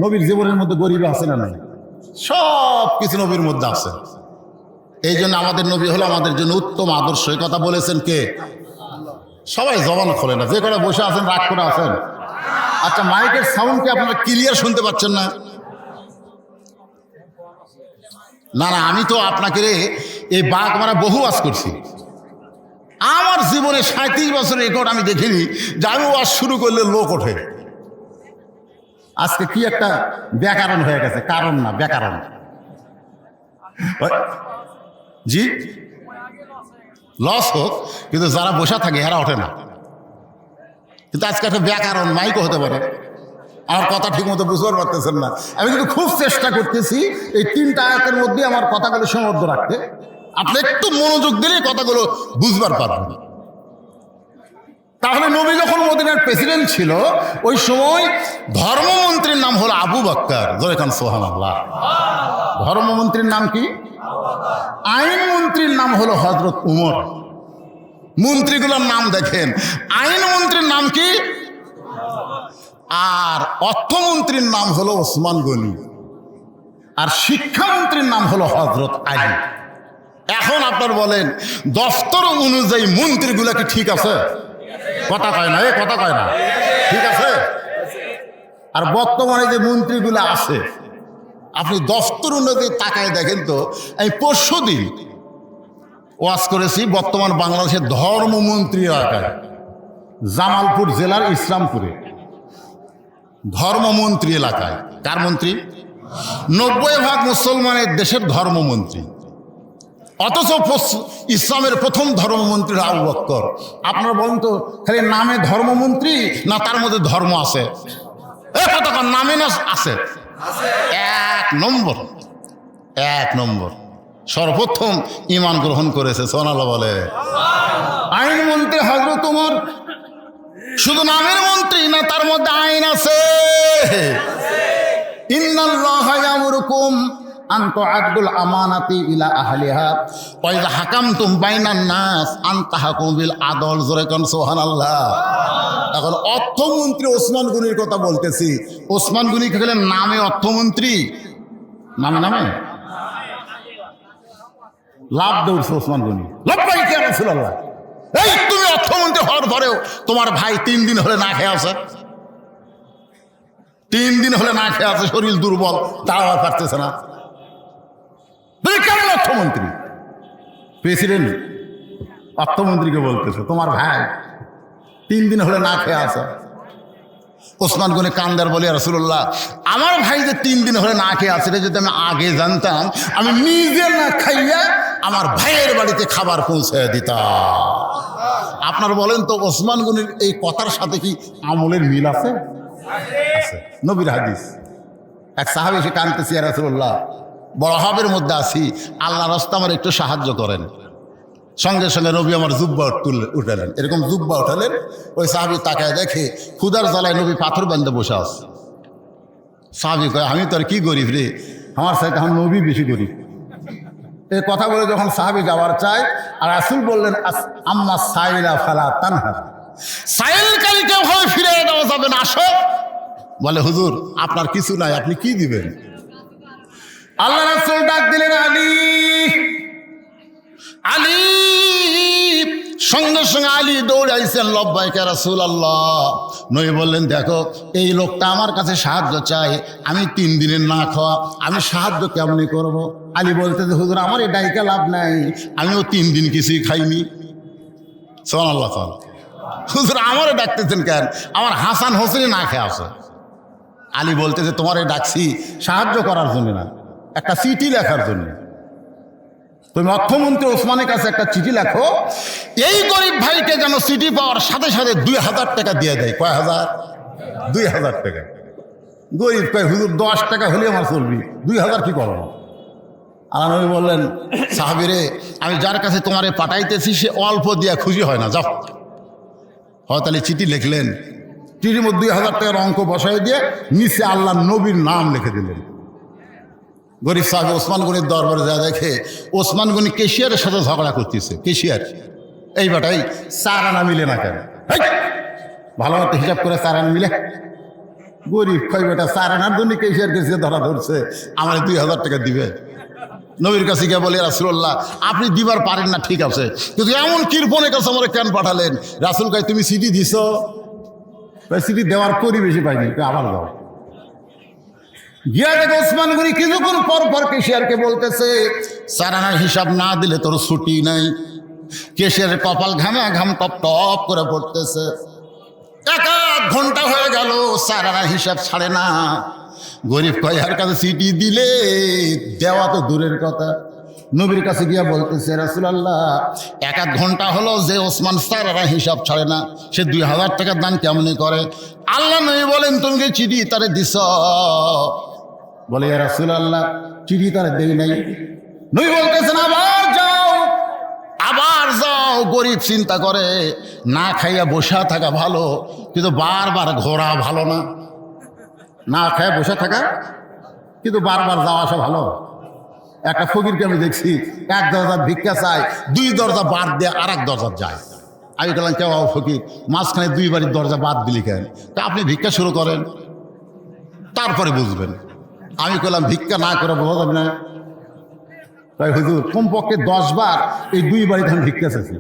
নবীর জীবনের মধ্যে গরিব আছে না নাই? সব কিছু নবীর মধ্যে আছে। এই জন্য আমাদের নবী হলো আমাদের জন্য উত্তম আদর্শ। এই কথা বলেছেন কে? সবাই জবান খোলে না, যে করে বসে আছেন রাগ করে আছেন। আচ্ছা, মাইকের সাউন্ড কি আপনারা ক্লিয়ার শুনতে পাচ্ছেন না? না না, আমি তো আপনাকে এই বাঘ মারা বহু ওয়াজ করছি। আমার জীবনে 37 বছরের রেকর্ড আমি দেখিনি যে আমি ওয়াজ শুরু করলে লোক ওঠে। আজকে কি একটা ব্যাকরণ হয়ে গেছে, কারণ না ব্যাকরণ। জি, লস হোক, কিন্তু যারা বসা থাকে এরা ওঠে না। কিন্তু আজকে একটা ব্যাকরণ মাইকও হতে পারে। আমার কথা ঠিক মতো বুঝতে পারতেছেন না। আমি কিন্তু খুব চেষ্টা করতেছি এই 3টা আয়াতের মধ্যে আমার কথাগুলো সীমাবদ্ধ রাখতে। আপনি একটু মনোযোগ দিলে কথাগুলো বুঝবার পারবেন। তাহলে নবী যখন মদিনার প্রেসিডেন্ট ছিল ওই সময় ধর্মমন্ত্রীর নাম হলো আবু বকর। জোরে কান সুবহানাল্লাহ। ধর্মমন্ত্রীর নাম কি? আইন মন্ত্রীর নাম হলো হযরত উমর। মন্ত্রীগুলোর নাম দেখেন, আইন মন্ত্রীর নাম কি? আর অর্থমন্ত্রীর নাম হলো ওসমান গনি, আর শিক্ষামন্ত্রীর নাম হলো হযরত আলী। এখন আপনার বলেন দফতর অনুযায়ী মন্ত্রীগুলা কি ঠিক আছে? কথা কয় না, কথা কয় না, ঠিক আছে? আর বর্তমানে যে মন্ত্রীগুলো আছে আপনি দফতর অনুযায়ী তাকায় দেখেন তো। এই পরশুদিন ওয়াজ করেছি বর্তমান বাংলাদেশের ধর্মমন্ত্রী এলাকায়, জামালপুর জেলার ইসলামপুরে ধর্মমন্ত্রী এলাকায়। কার মন্ত্রী? 90% মুসলমানের দেশের ধর্মমন্ত্রী। অথচ ইসলামের প্রথম ধর্মমন্ত্রী আবু বকর। আপনারা বলেন তো খালি নামে ধর্মমন্ত্রী না তার মধ্যে ধর্ম আছে? কতক্ষণ নামে না আছে? 1 নম্বর সর্বপ্রথম ঈমান গ্রহণ করেছে। সুবহানাল্লাহ বলে। আইন মন্ত্রী হযরত ওমর শুধু নামের মন্ত্রী না, তার মধ্যে আইন আছে। ইন্নাল্লাহা ইয়ামুরুকুম আন তুআদ্দুল আমানাতি ইলা আহলিহা ওয়া ইযা হাকামতুম বাইনান নাস আন তাহকুমু বিল আদল। জোরে কোন সুবহানাল্লাহ। এখন অর্থমন্ত্রী ওসমান গনির কথা বলতেছি। ওসমান গনি হলেন নামে অর্থমন্ত্রী, নামে লাভ দৌড়ছে ওসমান গনি। লাব্বাইক ইয়া রাসূলুল্লাহ। এই তুমি অর্থমন্ত্রী হওয়ার পরেও তোমার ভাই 3 দিন হলে না খেয়ে আছে, 3 দিন হলে না খেয়ে আছে, শরীর দুর্বল, দাঁড়াতে পারতেছে না। তুমি কেমন অর্থমন্ত্রী? প্রেসিডেন্ট অর্থমন্ত্রীকে বলতেছে তোমার ভাই 3 দিন হলে না খেয়ে আছে। ওসমান গনি কান্দার বলে, রাসূলুল্লাহ আমার ভাই যে 3 দিন হলে না খেয়ে আছে, যদি আমি আগে জানতাম আমি নিজে না খাইয়া আমার ভাইয়ের বাড়িতে খাবার পৌঁছে দিতাম। আপনার বলেন তো ওসমান গনির এই কথার সাথে কি আমলের মিল আছে? আছে। নবীর হাদিস। এক সাহাবী এসে কাঁদতেছে, ইয়া রাসূলুল্লাহ বড় অভাবের মধ্যে আছি, আল্লাহ রাস্তা আমার একটু সাহায্য করেন। সঙ্গে সঙ্গে নবী আমার জুব্বা উঠালেন, এরকম জুব্বা উঠালেন। ওই সাহাবী তাকায় দেখে ক্ষুধার জ্বালায় নবী পাথর বান্ধে বসে আছে। সাহাবী কয় আমি তো আর কি গরিব রে, আমার সাথে এখন নবী বেশি গরিব। এই কথা বলে যখন সাহাবী যাওয়ার চায়, আর রাসূল বললেন আম্মা সাইলা ফালা তানহা, সাইলকারীকে ভয় ফিরে দেওয়া যাবে না, আসো। বলে হুজুর আপনার কিছু নাই, আপনি কি দিবেন? আল্লাহ রাসূল ডাক দিলেন, আলী আলী সঙ্গে সঙ্গে আলী দৌড়াইছেন, লব্বাইক ইয়া রাসূলুল্লাহ। নবী বললেন, দেখো এই লোকটা আমার কাছে সাহায্য চাই, আমি 3 দিনের না খাওয়া, আমি সাহায্য কেমনি করব? আলী বলতেছে, হুজুর আমার এই ডাইকা লাভ নাই, আমিও 3 দিন কিছুই খাইনি। সুবহানাল্লাহ। হুজুর আমারও ডাকতেছেন কেন? আমার হাসান হোসেনই না খেয়ে আসে। আলী বলতেছে, তোমারে ডাকছি সাহায্য করার জন্য না, একটা চিঠি লেখার জন্য। তুমি অর্থমন্ত্রী ওসমানের কাছে একটা চিঠি লেখো, এই গরিব ভাইকে যেন চিঠি পাওয়ার সাথে সাথে 2000 টাকা দিয়ে দেয়। কয় হাজার? 2000 টাকা। গরিব কয়, হুজুর 10 টাকা হলে আমার চলবি, 2000 কি করবো? আর নবী বললেন, সাহাবীরে আমি যার কাছে তোমারে পাঠাইতেছি সে অল্প দিয়া খুশি হয় না, যাও। হয় তাহলে চিঠি লিখলেন, চিঠির মধ্যে 2000 টাকার অঙ্ক বসাই দিয়ে নিচে আল্লাহ নবীর নাম লিখে দিলেন। গরিব সাহেব ওসমান গনির দরবারে যা দেখে ওসমান গনি কেশিয়ারের সাথে ঝগড়া করতেছে। কেশিয়ার এই বাটাই 4 আনা মিলে না কেন? ভালো মতো হিসাব করে 4 আনা মিলে। গরিব কয় বেটা 4 আনার জন্য কেশিয়ার কাছে ধরা ধরছে, আমার 2000 টাকা দিবে। নবীর কাছে গিয়ে বলে, রাসূলুল্লাহ আপনি দিবার পারেন না ঠিক আছে, কিন্তু এমন কৃপণের কাছে আমার কেন পাঠালেন? রাসূল কয়, তুমি চিঠি দিছ? চিঠি দেওয়ার পরিবেশই পাইনি, আবার যাও। গিয়া দেখে ওসমান গনি কিছুক্ষণ পর পর কেশিয়ারকে বলতেছে, 4 আনার হিসাব না দিলে তোর ছুটি নাই। কেশিয়ারের কপাল ঘামে ঘাম টপ টপ করে পড়তেছে। 1 ঘন্টা হয়ে গেল, 4 আনার হিসাব ছাড়ে না। গরিব কয়ার কাছে চিঠি দিলে দেওয়া তো দূরের কথা, নবীর কাছে গিয়া বলতেছে, রাসূলুল্লাহ 1 ঘন্টা হলো যে ওসমান 4 আনা হিসাব ছাড়ে না, সে 2000 টাকার দান কেমনি করে? আল্লাহ নবী বলেন, তুমি কি চিঠি তারে দিছ? বলে, ইয়া রাসূলুল্লাহ চিঠি তারে দেই নাই। নবী বলতেছেন, আবার যাও, আবার যাও। গরিব চিন্তা করে, না খাইয়া বসা থাকা ভালো, কিন্তু বারবার ঘোরা ভালো না। না খাইয়া বসে থাকা কিন্তু বারবার যাওয়া আসা ভালো। একটা ফকিরকে আমি দেখছি, 1 দরজা ভিক্ষা চায়, 2 দরজা বাদ দিয়ে আর 1 দরজা যায়। আমি বললাম, কেউ ফকির মাঝখানে 2 বাড়ির দরজা বাদ দিলি কেন? তা আপনি ভিক্ষা শুরু করেন, তারপরে বুঝবেন। আমি বললাম, ভিক্ষা না করে বোঝা যাবে না? তাই হুজুর কমপক্ষে 10 বার এই 2 বাড়িতে আমি ভিক্ষা চাইছি।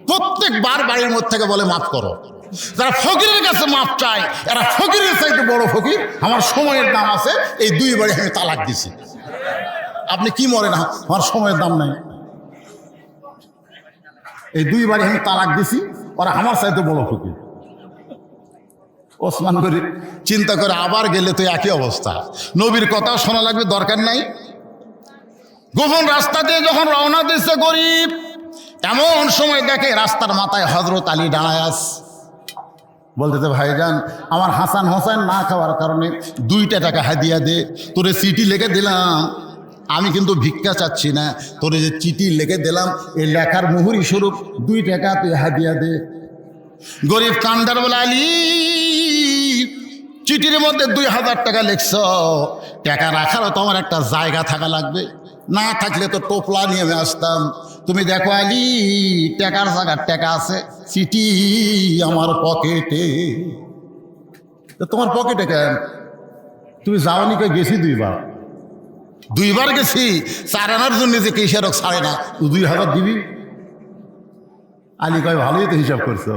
প্রত্যেকবার বাড়ির মধ্যে থেকে বলে, মাফ করো। যারা ফকিরের কাছে মাফ চায়, এরা ফকিরের চাইতে বড় ফকির। আমার সময়ের দাম আছে, এই 2 বাড়ি আমি তালাক দিছি। আপনি কি মনে না আমার সময়ের দাম নাই? এই 2 বাড়ি আমি তালাক দিছি, ওরা আমার চাইতে বড় ফকির। ওসমান গনি চিন্তা করে, আবার গেলে তো একই অবস্থা, নবীর কথা শোনা লাগবে, দরকার নাই। গোপন রাস্তা দিয়ে যখন রওনা দিচ্ছে গরিব, এমন সময় দেখে রাস্তার মাথায় হযরত আলী দাঁড়ায় আছে। বলতেছে, ভাইজান আমার হাসান হোসেন না খাওয়ার কারণে 2টা টাকা হাদিয়া দে, তোরে চিঠি লিখে দিলাম, আমি কিন্তু ভিক্ষা চাচ্ছি না, তোরে যে চিঠি লিখে দিলাম এই লেখার মুহুরি স্বরূপ 2 টাকা তুই হাদিয়া দে। গরিব কান্দার বলে, আলী চিঠির মধ্যে 2000 টাকা লিখছ, টাকা রাখারও তোমার একটা জায়গা থাকা লাগবে, না থাকলে তো টোপলা নিয়ে আমি আসতাম। তুমি দেখো আলী, টাকার জায়গার টাকা আছে, চিঠি আমার পকেটে। তোমার পকেটে কেন? তুমি যাওনি কে? গেছি 2 বার গেছি, 4 আনার জন্য যে কেশিয়ারক ছাড়ে না, 2000 দিবি? আলী কয়, ভালোই তো হিসাব করছো।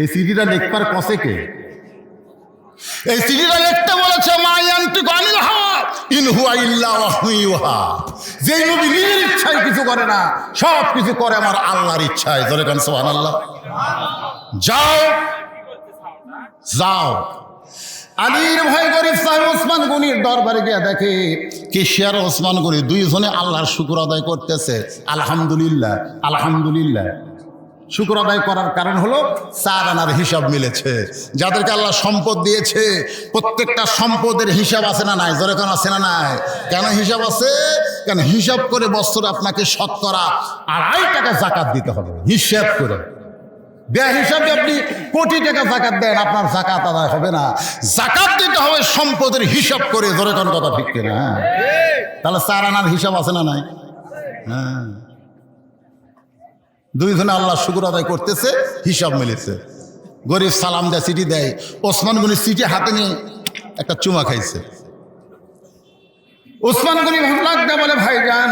এই চিঠিটা লিখবার কষে কে? এই চিঠিটা লিখতে বলেছে, মা ইয়ানতিকু আনিল হাওয়া ইন হুয়া ইল্লা ওয়াহয়ুন ইউহা। যে নবী নিজের ইচ্ছায় কিছু করে না, সব কিছু করে আমার আল্লাহর ইচ্ছায়। জোরে কান সুবহানাল্লাহ। যাও যাও। আলীর ভাই গরিব সাহেব ওসমান গনির দরবারে গিয়ে দেখে কেশিয়ার ওসমান গনি 2 জনে আল্লাহর শুকর আদায় করতেছে। আলহামদুলিল্লাহ আলহামদুলিল্লাহ। শুকর আদায় করার কারণ হলো 4 আনার হিসাব মিলেছে। যাদেরকে আল্লাহ সম্পদ দিয়েছে, প্রত্যেকটা সম্পদের হিসাব আছে না নাই? জোরে কোন আছে না নাই? কেন হিসাব আছে? কেন হিসাব করে বছরে আপনাকে শতকরা 2.5 টাকা যাকাত দিতে হবে, হিসাব করে। বেহিসাবে আপনি কোটি টাকা যাকাত দেন, আপনার যাকাত আদায় হবে না। যাকাত দিতে হবে সম্পদের হিসাব করে। ধরে কোন কথা ঠিক কিনা? তাহলে 4 আনার হিসাব আছে না নাই? হ্যাঁ, 2 জনে আল্লাহ শুকর আদায় করতেছে, হিসাব মিলেছে। গরিব সালাম দেয়, চিঠি দেয়। ওসমান গনি চিঠি হাতে নিয়ে একটা চুমা খাইছে। ওসমান গনি ভাবলাক দেয়, বলে ভাইজান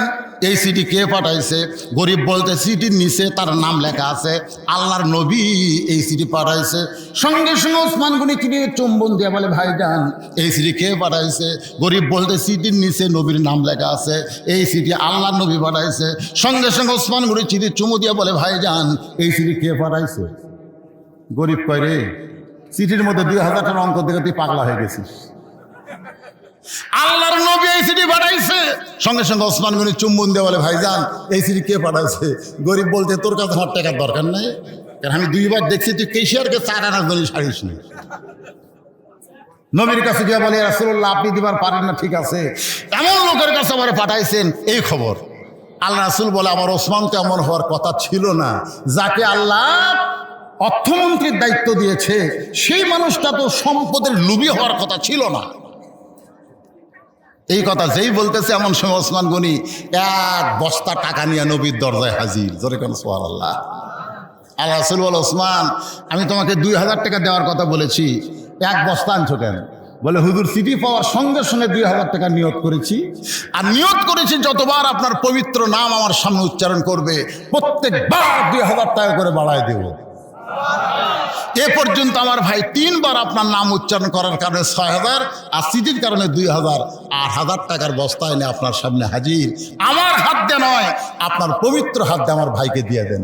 এই চিঠি কে পাঠাইছে? গরিব বলতে চিঠির নিচে তার নাম লেখা আছে আল্লাহর নবী এই চিঠি পাঠাইছে। সঙ্গে সঙ্গে ওসমান গনি চিঠিকে চুম্বন দিয়ে বলে ভাইজান এই চিঠি কে পাঠাইছে? গরিব বলতে চিঠির নিচে নবীর নাম লেখা আছে এই চিঠি আল্লাহর নবী পাঠাইছে। সঙ্গে সঙ্গে ওসমান গনি চিঠি চুমু দিয়ে বলে ভাইজান এই চিঠি কে পাঠাইছে? গরিব কয় রে চিঠির মধ্যে 2000 টাকার অঙ্ক দেখে তুই পাগলা হয়ে গেছিস, আল্লাহর নবী এই চিঠি পাঠাইছে। সঙ্গে সঙ্গে ওসমান গনি চুম্বন দিয়ে বলে ভাইজান এই চিঠি কে পাঠাইছে? গরিব বলতে তোর কাছে আমার টাকার দরকার নেই, কারণ আমি 2 বার দেখছি তুই কেশিয়ারকে 4 আনার জন্য ছাড়িস নি। নবীর কাছে গিয়ে বলে রাসূলুল্লাহ আপনি দিবার পারেন না, ঠিক আছে এমন লোকের কাছে আমার পাঠাইছেন এই খবর। আল্লাহ রাসূল বলে আমার ওসমান তো এমন হওয়ার কথা ছিল না, যাকে আল্লাহ অর্থমন্ত্রীর দায়িত্ব দিয়েছে সেই মানুষটা তো সম্পদের লোভী হওয়ার কথা ছিল না। এই কথা যেই বলতেছে এমন সময় ওসমান গনি 1 বস্তা টাকা নিয়ে নবীর দরজায় হাজির। জোরে কেন সুবহানাল্লাহ। আল্লাহ রাসূল বলে ওসমান আমি তোমাকে 2000 টাকা দেওয়ার কথা বলেছি, 1 বস্তা আনছো কেন? বলে হুজুর চিঠি পাওয়ার সঙ্গে সঙ্গে 2000 টাকা নিয়ত করেছি, আর নিয়ত করেছি যতবার আপনার পবিত্র নাম আমার সামনে উচ্চারণ করবে প্রত্যেকবার 2000 টাকা করে বাড়ায় দেব। এ পর্যন্ত আমার ভাই 3 বার আপনার নাম উচ্চারণ করার কারণে 6000 আর চিঠির কারণে 2000 আর 1000 টাকার বস্তা এনে আপনার সামনে হাজির। আমার হাত দিয়ে নয় আপনার পবিত্র হাত দিয়ে আমার ভাইকে দিয়ে দেন।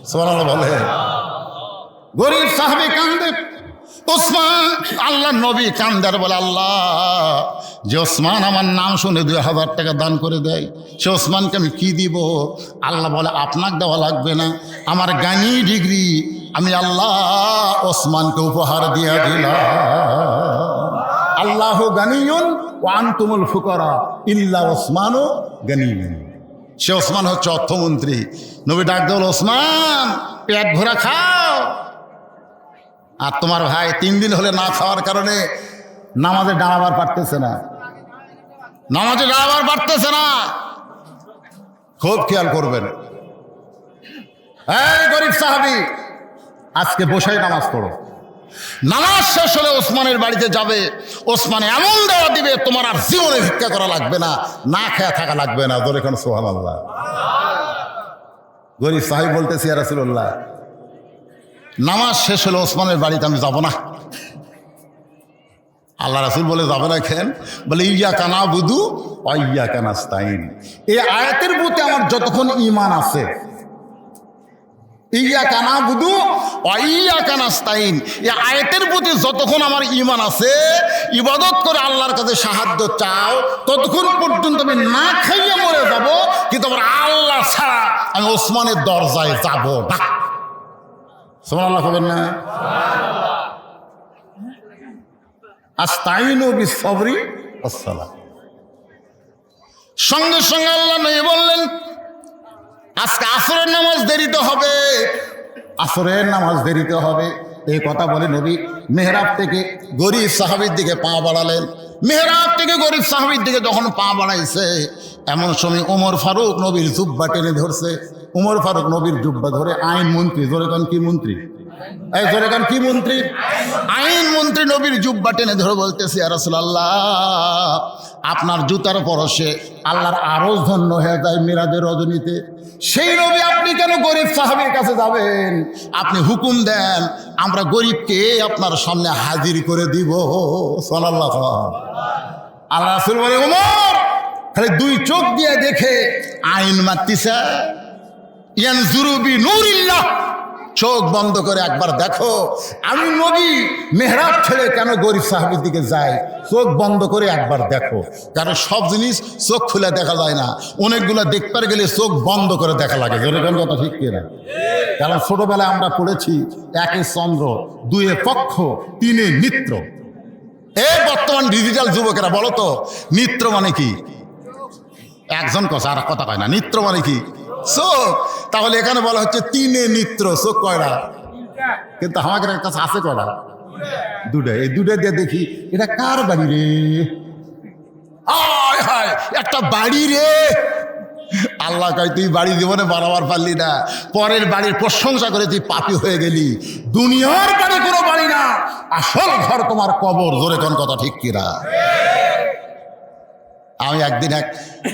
সুবহানাল্লাহ বলে। গরিব সাহাবী কান্দে, ওসমান আল্লাহ নবী কান্দার বলে আল্লাহ যে ওসমান আমার নাম শুনে 2000 টাকা দান করে দেয় সে ওসমানকে আমি কি দিব? আল্লাহ বলে আপনাকে দেওয়া লাগবে না, আমার জ্ঞানী ডিগ্রি আমি আল্লাহ ওসমানকে উপহার দিয়ে দিলাম। আল্লাহু গানিয়ুন ওয়া আনতুমুল ফুকারা ইল্লা ওসমানু গানিয়ুন। সে ওসমান হচ্ছে অর্থমন্ত্রী। নবী ডাক দেওয়া ওসমান পেট ভরা খাও। আর তোমার ভাই 3 দিন হলে না খাওয়ার কারণে নামাজে দাঁড়াবার পারতেছে না, নামাজে দাঁড়াবার পারতেছে না। খুব খেয়াল করবেন। এই গরিব সাহাবী আজকে বসেই নামাজ পড়ো। নামাজ শেষ হলে ওসমানের বাড়িতে যাবে, ওসমানে এমন দেওয়া দিবে তোমার আর জীবনে ভিক্ষা করা লাগবে না, না খেয়ে থাকা লাগবে না। ধরে কোন সুবহানাল্লাহ। গরিব সাহাবী বলতেছি ইয়া রাসূলুল্লাহ নামাজ শেষ হলে ওসমানের বাড়িতে আমি যাব না। আল্লাহ রাসূল বলে যাবে না কেন? বলে ইয়াকা নাবুদু ওয়া ইয়াকা নাস্তাইন। এই আয়াতের প্রতি আমার যতক্ষণ ঈমান আছে, ইয়াকা নাবুদু ওয়া ইয়াকা নাস্তাইন, এই আয়াতের প্রতি যতক্ষণ আমার ঈমান আছে, ইবাদত করে আল্লাহর কাছে সাহায্য চাও, ততক্ষণ পর্যন্ত আমি না খাইয়ে মরে যাব, কিন্তু আমার আল্লাহ ছাড়া আমি ওসমানের দরজায় যাব না। সুবহানাল্লাহ বলেন না? আস্তাইনু বিস-সাবরি ওয়াস-সালাহ। সঙ্গে সঙ্গে আল্লাহ নবী বললেন আজকে আসরের নামাজ দেরিতে হবে, আসরের নামাজ দেরিতে হবে। এই কথা বলে নবী মেহরাব থেকে গরিব সাহাবীর দিকে পা বাড়ালেন। মেহরাব থেকে গরিব সাহাবীর দিকে যখন পা বাড়াইছে এমন সময় ওমর ফারুক নবীর জুব্বা টেনে ধরছে। ওমর ফারুক নবীর জুব্বা ধরে আইন মন্ত্রী, জোরে গান কি মন্ত্রী? এই জোরে গান কি মন্ত্রী? আইন মন্ত্রী নবীর জুব্বা টেনে ধরে বলতেছে ইয়া রাসূলুল্লাহ আপনার জুতার পরশে আল্লাহর আরশ ধন্য হয়ে যায় মিরাজের রজনীতে। সেই নবী আপনি কেন গরিব সাহাবীর কাছে যাবেন? আপনি হুকুম দেন আমরা গরিবকে আপনার সামনে হাজির করে দিব। সাল্লাল্লাহু আল্লাহ রাসূল বলে ওমর খালি 2 চোখ দিয়ে দেখে আইন মারতিছে। ইয়ানজুরু বি নূরিল্লাহ, চোখ বন্ধ করে একবার দেখো আমি নবী মেহরাব ছেড়ে কেন গরিব সাহাবীর দিকে যাই, চোখ বন্ধ করে একবার দেখো। কারণ সব জিনিস চোখ খুলে দেখা যায় না, অনেকগুলো দেখতে গেলে চোখ বন্ধ করে দেখা লাগে। যেরকম কথা ঠিক কিনা? কারণ ছোটবেলায় আমরা পড়েছি 1 চন্দ্র, 2 পক্ষ, 3 নিত্র। এই বর্তমান ডিজিটাল যুবকেরা বলো তো নিত্র মানে কি? একজন কথা আর কথা কয় না। নিত্র মানে কি? চোখ। তাহলে এখানে বলা হচ্ছে 3 নিত্র, চোখ কয়টা? কিন্তু আমাদের কাছে আছে কয়টা? 2টা। এই 2টা দিয়ে দেখি এটা কার বাড়ি রে? আয় হায় একটা বাড়ি রে। আল্লাহ কয় তুই বাড়ি জীবনে বাড়াবার পারলি না, পরের বাড়ির প্রশংসা করে তুই পাপী হয়ে গেলি। দুনিয়ার বাড়ি কোনো বাড়ি না, আসল ঘর তোমার কবর। জোরে কোন কথা ঠিক কিনা? আমি একদিন এক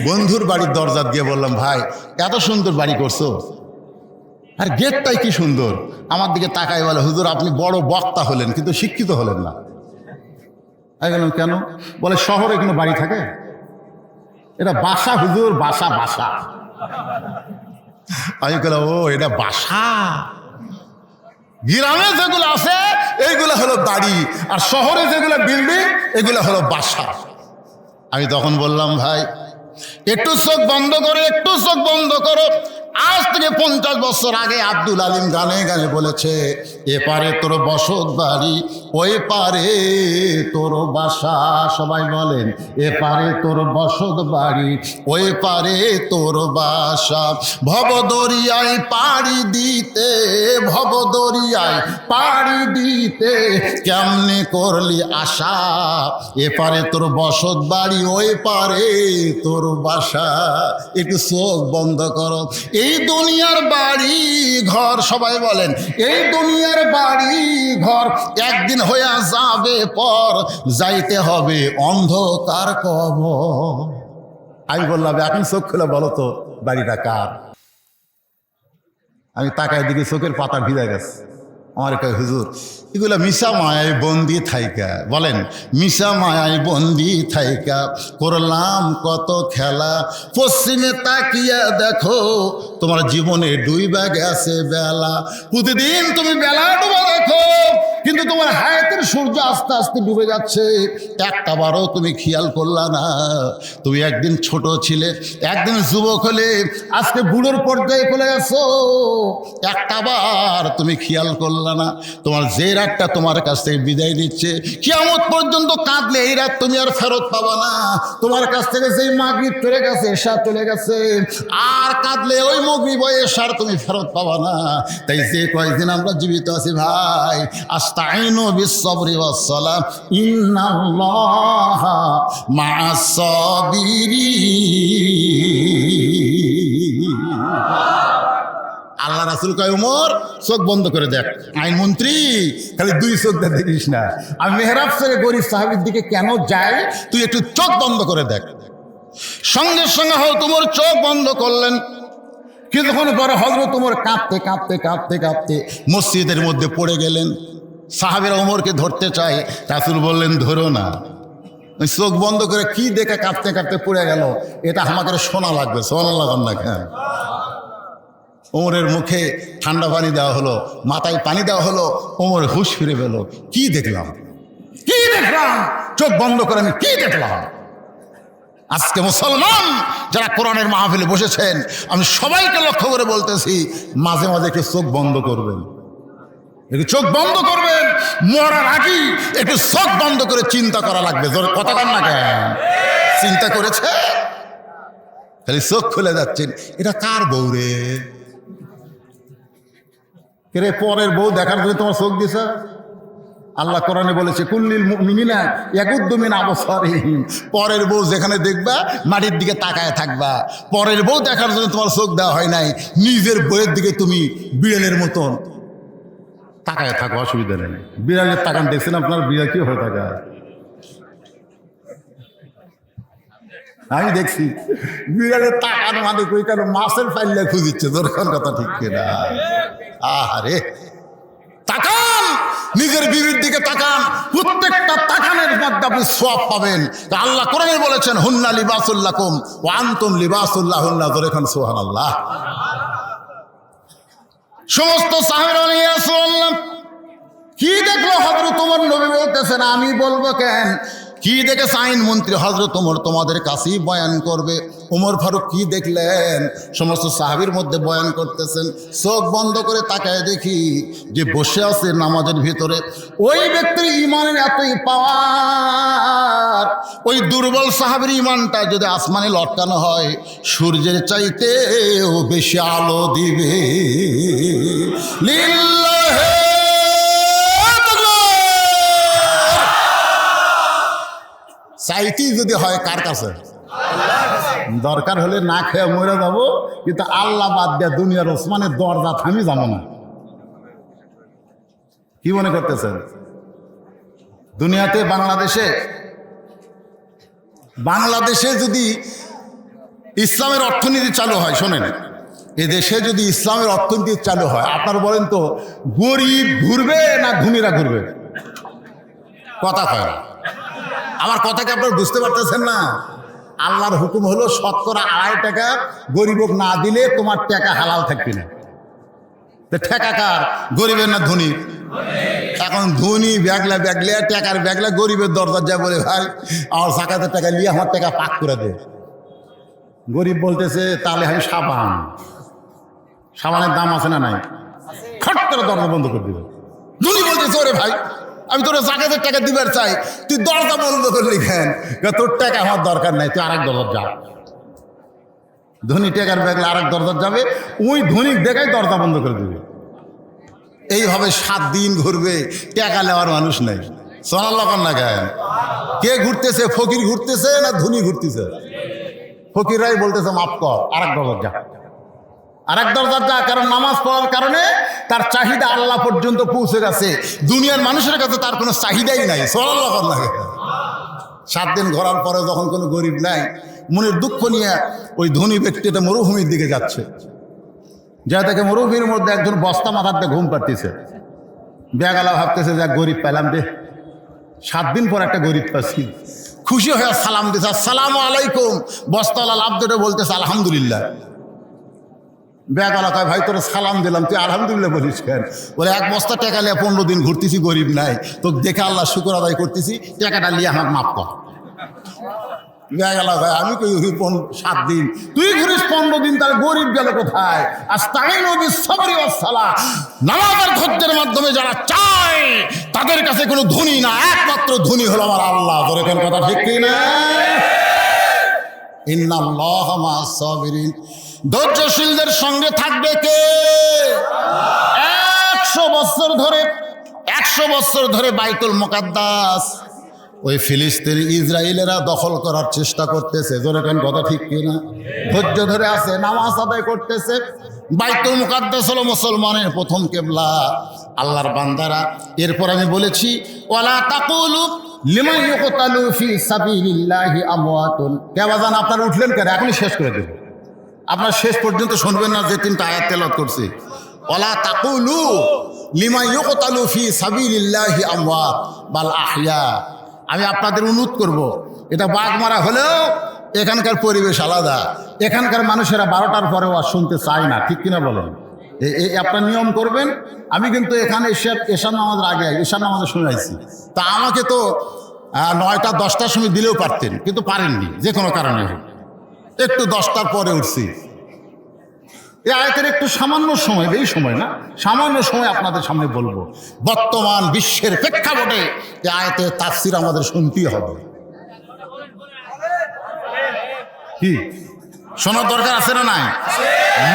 বন্ধুর বাড়ির দরজা দিয়ে বললাম, ভাই এত সুন্দর বাড়ি করছো, আর গেটটাই কি সুন্দর। আমার দিকে তাকাই বলে, হুজুর আপনি বড় বক্তা হলেন কিন্তু শিক্ষিত হলেন না। আমি বললাম কেন? বলে শহরে কোনো বাড়ি থাকে? এটা বাসা হুজুর, বাসা বাসা। আমি বললাম ও এটা বাসা। গ্রামে যেগুলো আছে এইগুলো হলো বাড়ি, আর শহরে যেগুলো বিল্ডিং এগুলো হলো বাসা। আমি তখন বললাম, ভাই একটু চোখ বন্ধ করো, একটু চোখ বন্ধ করো। আজ থেকে 50 বছর আগে আব্দুল আলিম গানে গানে বলেছে, এপারে তোর বসত বাড়ি, ওই পারে তোর বাসা। সবাই বলেন, এপারে তোর বসত বাড়ি, ওই পারে তোর বাসা। ভবদরিয়ায় পাড়ি দিতে, ভবদরিয়ায় পাড়ি দিতে কেমনে করলি আশা, এপারে তোর বসত বাড়ি, ওই পারে তোর বাসা। একটু চোখ বন্ধ করো। এই দুনিয়ার বাড়ি ঘর, সবাই বলেন, এই দুনিয়ার বাড়ি ঘর একদিন হয়ে যাবে পর, যাইতে হবে অন্ধকার কবর। আমি বললাম, এখন চোখ খুলে বলো তো বাড়িটা কার? আমি তাকায় দিকে চোখের পাতা ভিজে গেছে। আমার কয়, হুজুর এগুলা মিশা মায়ায় বন্দি থাইকা, বলেন মিশা মায়ায় বন্দি থাইকা করলাম কত খেলা, পশ্চিমে তাকিয়া দেখো তোমার জীবনে ডুইবা গেছে বেলা। প্রতিদিন তুমি বেলা ডুবা দেখো, কিন্তু তোমার হায়াতের সূর্য আস্তে আস্তে ডুবে যাচ্ছে, একটা বারও তুমি খেয়াল করলা না। তুমি একদিন ছোট ছিলে, একদিন যুবক হলে, আজকে বুড়োর পর্যায়ে চলে গেছো, একটা বার তুমি খেয়াল করলা না। তোমার যে রাতটা তোমার কাছ থেকে বিদায় নিচ্ছে, কিয়ামত পর্যন্ত কাঁদলে এই রাত তুমি আর ফেরত পাবা না। তোমার কাছ থেকে যেই মাগরিব চলে গেছে, এশা চলে গেছে, আর কাঁদলে ওই মাগরিব এশার তুমি ফেরত পাবা না। তাই যে কয়েকদিন আমরা জীবিত আছি ভাই, আস্তাইনু বিস-সাবরি ওয়াস-সালাহ, ইন্নাল্লাহা মা'আস-সাবিরিন। আল্লাহ রাসূল কয়, ওমর চোখ বন্ধ করে দেখ। আইনমন্ত্রী খালি দুই চোখ দেখিস না। আমি মেহরাব ছেড়ে গরিব সাহাবীর দিকে কেন যাই, তুই একটু চোখ বন্ধ করে দেখ। সঙ্গে সঙ্গে হয়তো তোমার চোখ বন্ধ করলেন। কিছুক্ষণ পরে হযরত ওমর কাঁপতে কাঁপতে কাঁপতে কাঁপতে মসজিদের মধ্যে পড়ে গেলেন। সাহাবীরা ওমরকে ধরতে চায়, রাসূল বললেন ধরো না। ওই চোখ বন্ধ করে কি দেখে কাঁপতে কাঁপতে পড়ে গেল, এটা আমাদের শোনা লাগবে। সুবহানাল্লাহ না কেন? ওমরের মুখে ঠান্ডা পানি দেওয়া হলো, মাথায় পানি দেওয়া হলো, ওমর হুঁশ ফিরে পেল। কি দেখলাম, কি দেখলাম? চোখ বন্ধ করে আমি কি দেখলাম? আজকে মুসলমান যারা কোরআনের মাহফিলে বসেছেন, আমি সবাইকে লক্ষ্য করে বলতেছি, মাঝে মাঝে একটু চোখ বন্ধ করবেন, একটু চোখ বন্ধ করবেন। মরার আগে একটু চোখ বন্ধ করে চিন্তা করা লাগবে। জোর কথা কান না কেন? চিন্তা করেছে, খালি চোখ খুলে যাচ্ছেন, এটা কার বউ রে? রে পরের বউ দেখার জন্য তোমার চোখ দিছে? আল্লাহ কোরআনে বলেছে, কুল্লিল মুমিনিনা ইয়াগুদ্দু মিন আবসারিহিম। পরের বউ যেখানে দেখবা মাটির দিকে তাকায় থাকবা। পরের বউ দেখার জন্য তোমার চোখ দেওয়া হয় নাই, নিজের বউয়ের দিকে তুমি বিড়ালের মতন তাকায় থাকো, অসুবিধা নেই। বিড়ালের তাকান দেখছেন আপনার? বিড়াল কি হয়ে থাকে? আমি দেখছি বিড়ালের তাকান মানে কই কেন মাছের পাইলে খুঁজিচ্ছে। দরকার কথা ঠিক কিনা? আরে তাকান, নিজের বিবির দিকে তাকান, প্রত্যেকটা তাকানের মধ্যে আপনি সওয়াব পাবেন। আল্লাহ কোরআনে বলেছেন, হুন্না লিবাসুল লাকুম ওয়া আনতুম লিবাসুল লাহুন্না। ধরে খান সুবহানাল্লাহ। সমস্ত সাহাবীরা ইয়া রাসূলুল্লাহ কি দেখলো? হযরত ওমর নবী বলতেছেন, আমি বলবো কেন? কি দেখে আইন মন্ত্রী হযরত ওমর তোমাদের কাছেই বয়ান করবে। ওমর ফারুক কি দেখলেন সমস্ত সাহাবীর মধ্যে বয়ান করতেছেন। চোখ বন্ধ করে তাকায় দেখি যে বসে আছে নামাজের ভিতরে ওই ব্যক্তির ইমানের এতই পাওয়ার, ওই দুর্বল সাহাবীর ইমানটা যদি আসমানে লটকানো হয় সূর্যের চাইতেও বেশি আলো দিবে। লিল্লাহি চাইতেই যদি হয় কার কাছে? দরকার হলে না খেয়ে মরে যাবো, কিন্তু আল্লাহ বাদ দেয়া দুনিয়ার ওসমানের দরজা থামি যাবো না। কি মনে করতেছেন? দুনিয়াতে বাংলাদেশে বাংলাদেশে যদি ইসলামের অর্থনীতি চালু হয়, শোনেন, এ দেশে যদি ইসলামের অর্থনীতি চালু হয়, আপনারা বলেন তো গরিব ঘুরবে না ধনীরা ঘুরবে? কথা কয় না। আমার কথাকে আপনারা বুঝতে পারতেছেন না? আল্লাহর হুকুম হলো শতকরা 2.5 টাকা গরিবক না দিলে তোমার টাকা হালাল থাকবে না। ঠেকা কার, গরিবের না ধনী? এখন ধনী ব্যাগলা টাকার ব্যাগলা গরিবের দরজা যায় বলে, ভাই আমার জাকাতের টাকা নিয়ে আমার টাকা পাক করে দে। গরিব বলতেছে তাহলে আমি সাবানের দাম আছে না নাই? খট করে দরজা বন্ধ করে দিবে। ধনী বলতেছে ওরে ভাই আমি তোর জাকাতের টাকা দিবার চাই, তুই দরজা বন্ধ করলি কেন? তোর টাকা আমার দরকার নাই, তুই আরেক দরজা যা। ধনী টাকার ব্যাগলে আরেক দরজা যাবে, ওই ধনীক দেখাই দরজা বন্ধ করে দিবে। এইভাবে 7 দিন ঘুরবে, টাকা নেওয়ার মানুষ নাই। সুবহানাল্লাহ না কেন? কে ঘুরতেছে? ফকির ঘুরতেছে না ধনী ঘুরতেছে? ফকিররাই বলতেছে মাফ কর, আরেক দরজা যা, আরেক দরজা যা। কারণ নামাজ পড়ার কারণে তার চাহিদা আল্লাহ পর্যন্ত পৌঁছে গেছে, দুনিয়ার মানুষের কাছে তার কোনো চাহিদাই নাই। সুবহানাল্লাহ না কেন? 7 দিন ঘোরার পরে যখন কোনো গরিব নাই, মনের দুঃখ নিয়ে ওই ধনী ব্যক্তিটা মরুভূমির দিকে যাচ্ছে। যা থেকে মরুভূমির মধ্যে একজন বস্তা মাথাতে ঘুম পাড়তেছে। ব্যাগালা ভাবতেছে যে গরিব পেলাম রে, 7 দিন পর একটা গরিব পাচ্ছি। খুশি হয়ে সালাম দিছে, আসসালামু আলাইকুম। বস্তাওয়ালা লাভ ধরে বলতেছে আলহামদুলিল্লাহ। ব্যাগালা কয় ভাই তোর সালাম দিলাম, তুই আলহামদুলিল্লাহ বলিস কেন? বলে 1 বস্তা টাকা নিয়ে 15 দিন ঘুরতেছি, গরিব নাই, তো দেখে আল্লাহ শুকর আদায় করতেছি, টাকাটা নিয়ে আমার মাফ কর। গেল ভাই আমি কই 7 দিন, তুই ঘুরিস 15 দিন, তার গরিব গেল কোথায়? নামাজের ধৈর্যের মাধ্যমে যারা চায় তাদের কাছে কোনো ধনী না, একমাত্র ধনী হলো আমার আল্লাহ। তোর এখন কথা ঠিক কি না? ইন্নাল্লাহা মা'আস সাবিরিন, ধৈর্যশীলদের সঙ্গে থাকবে কে? 100 বছর ধরে বাইতুল মুকাদ্দাস ওই ফিলিস্তিন ইসরায়েলেরা দখল করার চেষ্টা করতেছে। যেরকম কথা ঠিক কিনা? ধৈর্য ধরে আছে, নামাজ আদায় করতেছে। বাইতুল মুকাদ্দাস হলো মুসলমানের প্রথম কিবলা, আল্লাহর বান্দারা। এরপর আমি বলেছি ওয়ালা তাকুলু লিমান ইউকতালু ফি সাবিলিল্লাহি আমওয়াতুন। কে বাজান আপনারা উঠলেন কেন? এখনই শেষ করে দেব, আপনার শেষ পর্যন্ত শুনবেন না যে 3টা আয়াত তেলাওয়াত করছি। ওয়ালা তাকুলু লিমান ইউকতালু ফি সাবিলিল্লাহি আমওয়াত বাল আহইয়া। আমি আপনাদের অনুরোধ করব, এটা বাগমারা হলেও এখানকার পরিবেশ আলাদা, এখানকার মানুষেরা 12টার পরেও আর শুনতে চায় না, ঠিক কিনা বলেন? এই আপনার নিয়ম করবেন। আমি কিন্তু এখানে এশার নামাজের আগে এশার নামাজে শুনাইছি, তা আমাকে তো 9টা 10টার সময় দিলেও পারতেন, কিন্তু পারেননি যে কোনো কারণে, একটু 10টার পরে উঠছি। এই আয়াতের একটু সামান্য সময়, এই সময় না, সামান্য সময় আপনাদের সামনে বলবো। বর্তমান বিশ্বের প্রেক্ষাপটে এই আয়াতের তাফসীর আমাদের শুনতেই হবে। কি শোনার দরকার আছে না নাই?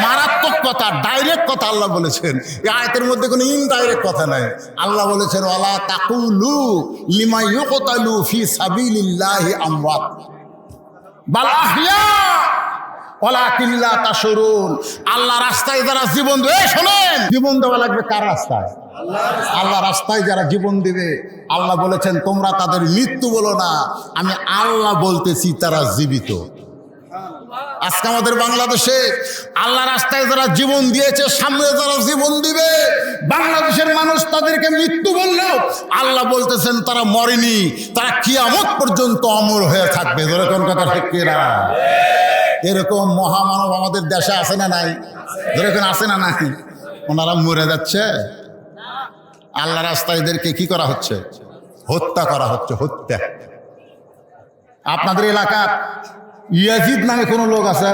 মারাত্মক কথা, ডাইরেক্ট কথা আল্লাহ বলেছেন। এই আয়াতের মধ্যে কোনো ইনডাইরেক্ট কথা নাই। আল্লাহ বলেছেন ওয়ালা তাকুলু লিমা ইউকতালু ফি সাবিলিল্লাহি আমওয়াত বাল আহইয়া ওয়ালাকিন লা তাশউরুন। আল্লাহ রাস্তায় যারা জীবন দেবে, শোনেন, জীবন দেওয়া লাগবে কার রাস্তায়? আল্লাহ রাস্তায় যারা জীবন দিবে, আল্লাহ বলেছেন তোমরা তাদের মৃত্যু বলো না, আমি আল্লাহ বলতেছি তারা জীবিত। আজকে আমাদের বাংলাদেশে আল্লাহ রাস্তায় যারা জীবন দিয়েছে, সামনে যারা জীবন দিবে, বাংলাদেশের মানুষ তাদেরকে মৃত্যু বললেও আল্লাহ বলতেছেন তারা মরেনি, তারা কিয়ামত পর্যন্ত অমর হয়ে থাকবে। যেরকম কথা ঠিক কিনা? এরকম মহামানব আমাদের দেশে আছে না নাই? যেরকম আছে না নাই? ওনারা মরে যাচ্ছে, আল্লাহ রাস্তায় এদেরকে কি করা হচ্ছে? হত্যা করা হচ্ছে, হত্যা। আপনাদের এলাকার ইয়াজিদ নামে কোনো লোক আছে?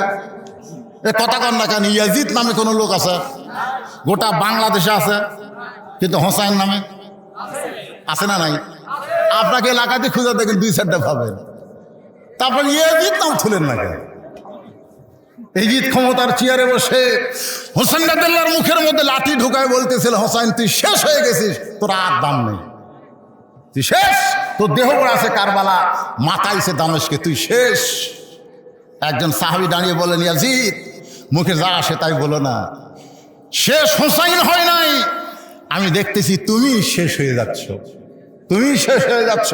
এ কথা কন না কেন? ইয়াজিদ নামে কোনো লোক আছে? গোটা বাংলাদেশে আছে, কিন্তু হোসাইন নামে আছে না নাই? আপনাকে এলাকাতে খুঁজে দেখেন 2-4টা পাবেন, তারপর ইয়াজিদ নাম তুলেন না কেন? ইয়াজিদ ক্ষমতার চেয়ারে বসে হোসেন রাদিয়াল্লাহর মুখের মধ্যে লাঠি ঢুকায় বলতেছিল, হোসাইন তুই শেষ হয়ে গেছিস, তোর আর দাম নেই, তুই শেষ, তোর দেহ পড়ে আছে কারবালা, মাথাইছে দামেশকে, তুই শেষ। একজন সাহাবী দাঁড়িয়ে বলেন, ইয়াজিদ মুখে যা আসে তাই বলো না, শেষ হোসাইন হয় নাই, আমি দেখতেছি তুমি শেষ হয়ে যাচ্ছ, তুমি শেষ হয়ে যাচ্ছ।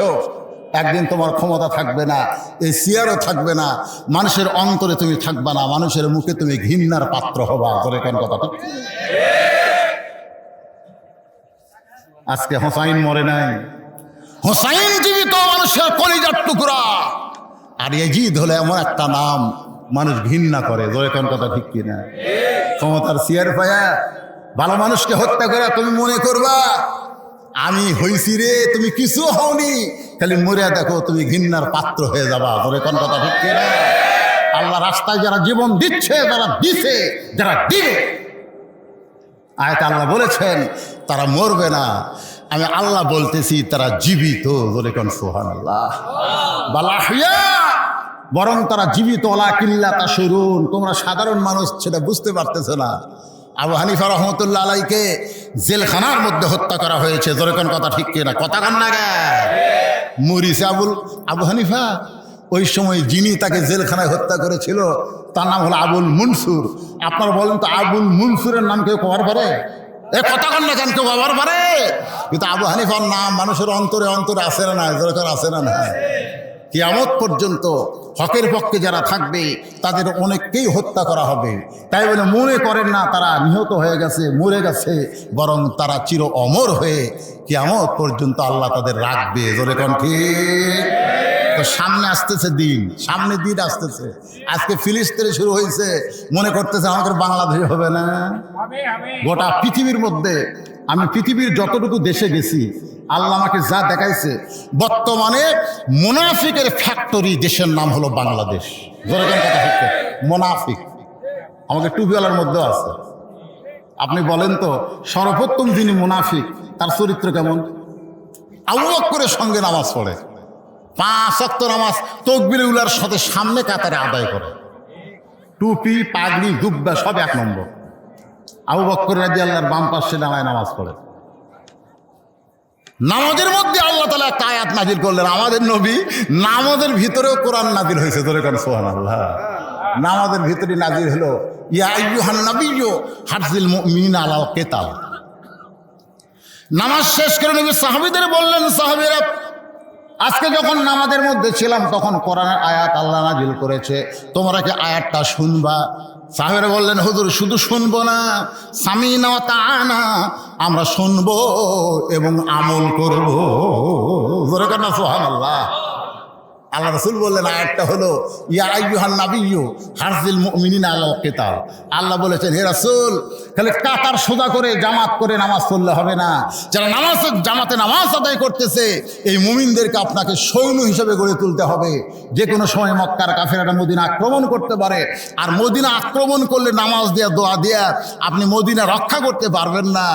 একদিন তোমার ক্ষমতা থাকবে না, এই চেয়ারও থাকবে না, মানুষের অন্তরে তুমি থাকবা না, মানুষের মুখে তুমি ঘৃণার পাত্র হবা। তোর কোন কথা ঠিক? আজকে হোসাইন মরে নাই, হোসাইন জীবিত, মানুষের কলিজার টুকরা। আর ইয়াজিদ হলো এমন একটা নাম মানুষ ঘৃণা করে। তোর কোন কথা ঠিক কিনা? ক্ষমতার চেয়ার পায়া ভালো মানুষকে হত্যা করে তুমি মনে করবা আমি হইছি রে, তুমি কিছু হওনি, খালি মরিয়া দেখো তুমি ঘৃণার পাত্র হয়ে যাবা। তোরে কোন কথা ঠিক কিনা? আল্লাহ রাস্তায় যারা জীবন দিচ্ছে, যারা দিছে, যারা দিবে, আয়াতে আল্লাহ বলেছেন তারা মরবে না। আমি আল্লাহ বলতেছি তারা জীবিত। তোরে কোন সুবহানাল্লাহ। বালাহিয়া, বরং তারা জীবিত। ওলা কিল্লা তা শুরুন, তোমরা সাধারণ মানুষ সেটা বুঝতে পারতেছে না। আবু হানিফা রহমতুল্লাহ আলাইকে জেলখানার মধ্যে হত্যা করা হয়েছে। যেরকম কথা ঠিক কিনা? কথা কান না গে মরিছে আবু হানিফা। ওই সময় যিনি তাকে জেলখানায় হত্যা করেছিল তার নাম হলো আবুল মনসুর। আপনারা বলেন তো আবুল মনসুরের নাম কেউ কবার পারে? এ কথা কান না কেন কেউ কবার পারে? কিন্তু আবু হানিফার নাম মানুষের অন্তরে অন্তরে আসে না, না যেরকম আসে না, না। কিয়ামত পর্যন্ত হকের পক্ষে যারা থাকবে তাদের অনেককেই হত্যা করা হবে। তাই বলে মনে করেন না তারা নিহত হয়ে গেছে, মরে গেছে, বরং তারা চির অমর হয়ে কিয়ামত পর্যন্ত আল্লাহ তাদের রাখবে। যেরকম ঠিক। তো সামনে আসতেছে দিন, সামনে দিন আসতেছে। আজকে ফিলিস্তিনে শুরু হয়েছে, মনে করতেছে আমাদের বাংলাদেশে হবে না। গোটা পৃথিবীর মধ্যে আমি পৃথিবীর যতটুকু দেশে গেছি আল্লাহ আমাকে যা দেখাইছে, বর্তমানে মুনাফিকের ফ্যাক্টরি দেশের নাম হলো বাংলাদেশ। যেরকম কথা হচ্ছে মুনাফিক আমাকে টুপিওয়ালার মধ্যে আছে। আপনি বলেন তো সর্বোত্তম যিনি মুনাফিক তার চরিত্র কেমন? আবু বকরের সঙ্গে নামাজ পড়ে, 5 ওয়াক্ত নামাজ তাকবীর উলার সাথে সামনে কাতারে আদায় করে, টুপি পাগড়ি জুব্বা সব 1 নম্বর। আবু বকর রাদিয়াল্লাহু বাম পাশে দাঁড়ায় নামাজ পড়ে। নামাজের মধ্যে আল্লাহ তাআলা একটা আয়াত নাযিল করলেন। আমাদের নবী নামাজের ভিতরেও কোরআন নাযিল হয়েছে। ধরে কোন সুবহানাল্লাহ। নামাজের ভিতরে নাযিল হলো ইয়া আইয়ুহান নাবিয়্যু হারজিল মুমিনিনা আলাল কিতাল। নামাজ শেষ করে নবী সাহাবীদের বললেন, সাহাবীরা আজকে যখন নামাজের মধ্যে ছিলাম তখন কোরআনের আয়াত আল্লাহ নাযিল করেছে, তোমরা কি আয়াতটা শুনবা? সাহাবীরা বললেন, হুজুর শুধু শুনবো না, সামিনা ওয়া তাআনা, আমরা শুনবো এবং আমল করব। জোরে কান্না সুবহানাল্লাহ। আল্লাহ রাসূল বললেন আয়াতটা হলো ইয়া আইয়ুহান নাবিয়্যু হারজিল মুমিনিনা আলাল কিতাল। আল্লাহ বলেছেন হে রাসূল খালি কাতার সোজা করে জামাত করে নামাজ পড়লে হবে না, যারা জামাতে নামাজ আদায় করতেছে এই মুমিনদেরকে আপনাকে সৈন্য হিসেবে গড়ে তুলতে হবে। যে কোনো সময় মক্কার কাফেররা মদিনা আক্রমণ করতে পারে, আর মদিনা আক্রমণ করলে নামাজ দেয়া দোয়া দেয়া আপনি মদিনা রক্ষা করতে পারবেন না।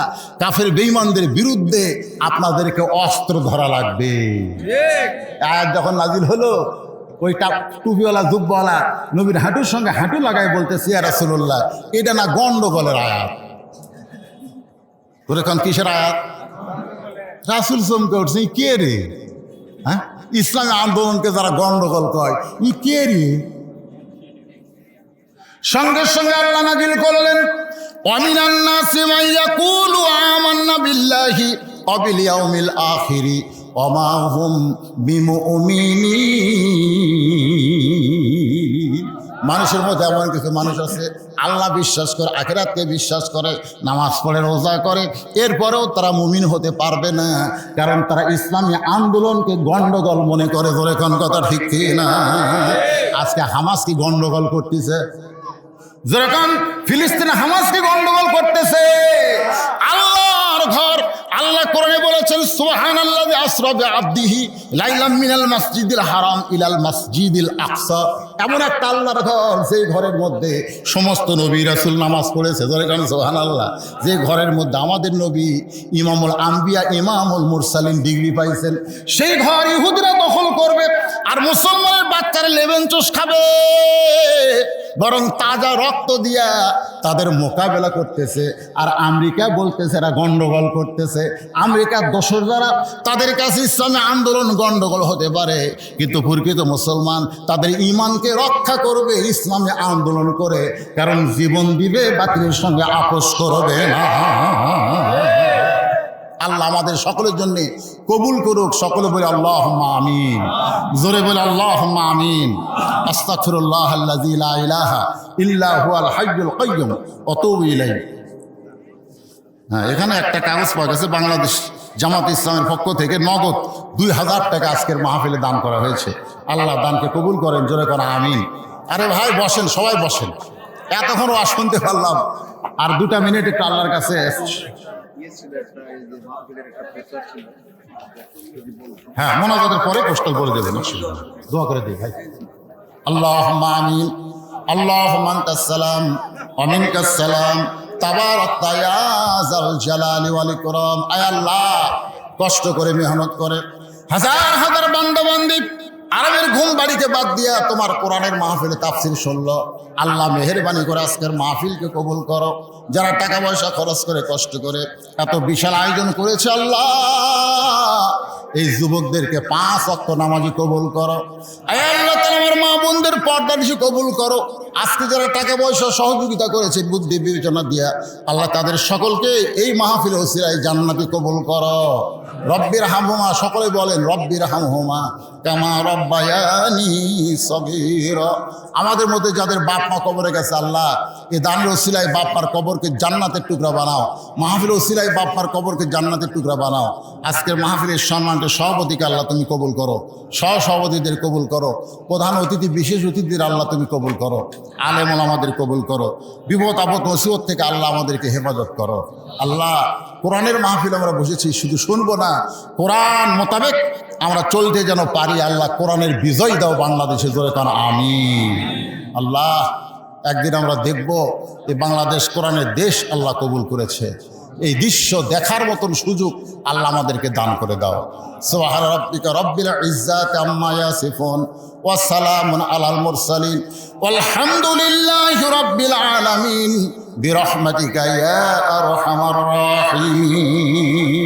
কাফের বেঈমানদের বিরুদ্ধে আপনাদেরকে অস্ত্র ধরা লাগবে। আয়াত যখন নাযিল হলো ওই টুপিওয়ালা জুব্বাওয়ালা নবীর হাঁটুর সঙ্গে হাঁটু লাগাই বলতেছে ইয়া রাসূলুল্লাহ এটা না গন্ডগোলের আয়াত। তোরে কোন কিসের আয়াত? রাসূল চমকে উঠছে, কে রে? হ্যাঁ, ইসলামী আন্দোলনকে যারা গন্ডগোল কয় ই কে রে? সঙ্গে সঙ্গে আল্লাহ নাযিল করলেন ওয়ামিনান নাসি মান ইয়াকুলু আমান্না বিল্লাহি ওয়া বিল ইয়াউমিল আখিরি ওয়া মা হুম বিমুমিনিন। মানুষের মধ্যে এমন কিছু মানুষ আছে আল্লাহ বিশ্বাস করে, আখিরাতকে বিশ্বাস করে, নামাজ পড়ে, রোজা করে, এরপরেও তারা মুমিন হতে পারবে না, কারণ তারা ইসলামী আন্দোলনকে গন্ডগোল মনে করে। ধরে কোন কথা ঠিক কি না? আজকে হামাস কি গন্ডগোল করতেছে? যেরকম ফিলিস্তিনে হামাস কি গন্ডগোল করতেছে? আল্লাহর ঘর আল্লাহ কোরআনে বলেছেন সুবহানাল্লাযী আসরা বিআবদিহি লাইলাম মিনাল মাসজিদিল হারাম ইলাল মাসজিদিল আকসা। এমন একটা আল্লাহর ঘর সেই ঘরের মধ্যে সমস্ত নবী রাসূল নামাজ পড়েছে। যেরকম সুবহানাল্লাহ, যে ঘরের মধ্যে আমাদের নবী ইমামুল আম্বিয়া ইমামুল মুরসালিন ডিগ্রি পাইছেন, সেই ঘর ইহুদিরা দখল করবে আর মুসলমানের বাচ্চারা লেবেন চুষ খাবে, বরং তাজা রক্ত দিয়া তাদের মোকাবেলা করতেছে। আর আমেরিকা বলতেছে এরা গন্ডগোল করতেছে। আমেরিকার দোসর যারা, তাদের কাছে ইসলামী আন্দোলন গন্ডগোল হতে পারে, কিন্তু প্রকৃত মুসলমান তাদের ঈমানকে রক্ষা করবে ইসলামী আন্দোলন করে, কারণ জীবন দিবে বাতিলের সঙ্গে আপোষ করবে না। আল্লাহ আমাদের সকলের জন্য কবুল করুক। সকলে বলে আল্লাহুম্মা আমিন, জোরে বলে আল্লাহুম্মা আমিন। আস্তাগফিরুল্লাহ আল্লাযী লা ইলাহা ইল্লা হুয়াল হাইয়ুল কাইয়্যুম ওয়া আতুবু ইলাইহি। হ্যাঁ, এখানে একটা কাগজ পাওয়া গেছে, বাংলাদেশ জামাত ইসলামের পক্ষ থেকে নগদ 2000 টাকা আজকের মাহফিলে দান করা হয়েছে। আল্লাহ দানকে কবুল করেন, জোরে করেন আমিন। আরে ভাই বসেন, সবাই বসেন। এতক্ষণ ওয়াজ শুনতে পারলাম, আর 2 মিনিট একটু আল্লাহর কাছে। হ্যাঁ, মোনাজাতের পরে পোস্টাল বলে দেবেন, দোয়া করে দিই ভাই। আল্লাহুম্মা আমিন। আল্লাহুম্মা আনতাস সালাম ওয়া মিনকাস সালাম তাবারাকতা ইয়া যাল জালালি ওয়াল ইকরাম। আয় আল্লাহ, কষ্ট করে মেহনত করে হাজার হাজার বান্দা বান্দি আরামের ঘুম বাড়িতে বাদ দিয়া তোমার কোরআনের মাহফিলে তাফসীর শুনলো। আল্লাহ মেহেরবানি করে আজকের মাহফিলকে কবুল করো। যারা টাকা পয়সা খরচ করে কষ্ট করে এত বিশাল আয়োজন করেছে, আল্লাহ এই যুবকদেরকে 5 ওয়াক্ত নামাজি কবুল করো। আয় আল্লাহ, তাআলা আমার মা বোনদের পর্দা নিশি কবুল করো। আজকে যারা টাকা পয়সা সহযোগিতা করেছে বুদ্ধি বিবেচনা দিয়া, আল্লাহ তাদের সকলকে এই মাহফিল ওসিলায় জান্নাতি কবুল করো। রব্বির হামহুমা, সকলে বলেন রব্বির হামহুমা কামা রব্বায়ানি সগীরা। আমাদের মধ্যে যাদের বাপ মা কবরে গেছে, আল্লাহ এই দানের ওসিলায় বাপ মার কবরকে জান্নাতের টুকরা বানাও। মাহফিল ওসিলায় বাপ মার কবরকে জান্নাতের টুকরা বানাও। আজকের মাহফিলের সম্মানিত সভাপতিকে আল্লাহ তুমি কবুল করো, সহসভাপতিদের কবুল করো, প্রধান অতিথি বিশেষ অতিথিদের আল্লাহ তুমি কবুল করো, আলেম ওলামাদের কবুল করো। বিপদ আপদ মুসিবত থেকে আল্লাহ আমাদেরকে হেফাজত করো। আল্লাহ, কোরআনের মাহফিল আমরা বসেছি, শুধু শুনবো না, কোরআন মোতাবেক আমরা চলতে যেন পারি। আল্লাহ, কোরআনের বিজয় দাও বাংলাদেশে, জোরে কান আমিন। আল্লাহ, একদিন আমরা দেখব এই বাংলাদেশ কোরআনের দেশ আল্লাহ কবুল করেছে। এই দৃশ্য দেখার মতন সুযোগ আল্লাহ আমাদেরকে দান করে দাও। সুবহান রাব্বিকা রব্বিল ইজ্জাতি আম্মা ইয়াসিফুন ওয়া সালামুন আলাল মুরসালিন ওয়ালহামদুলিল্লাহি রাব্বিল আলামিন বিরহমাতিকা ইয়া আরহামার রাহিমিন।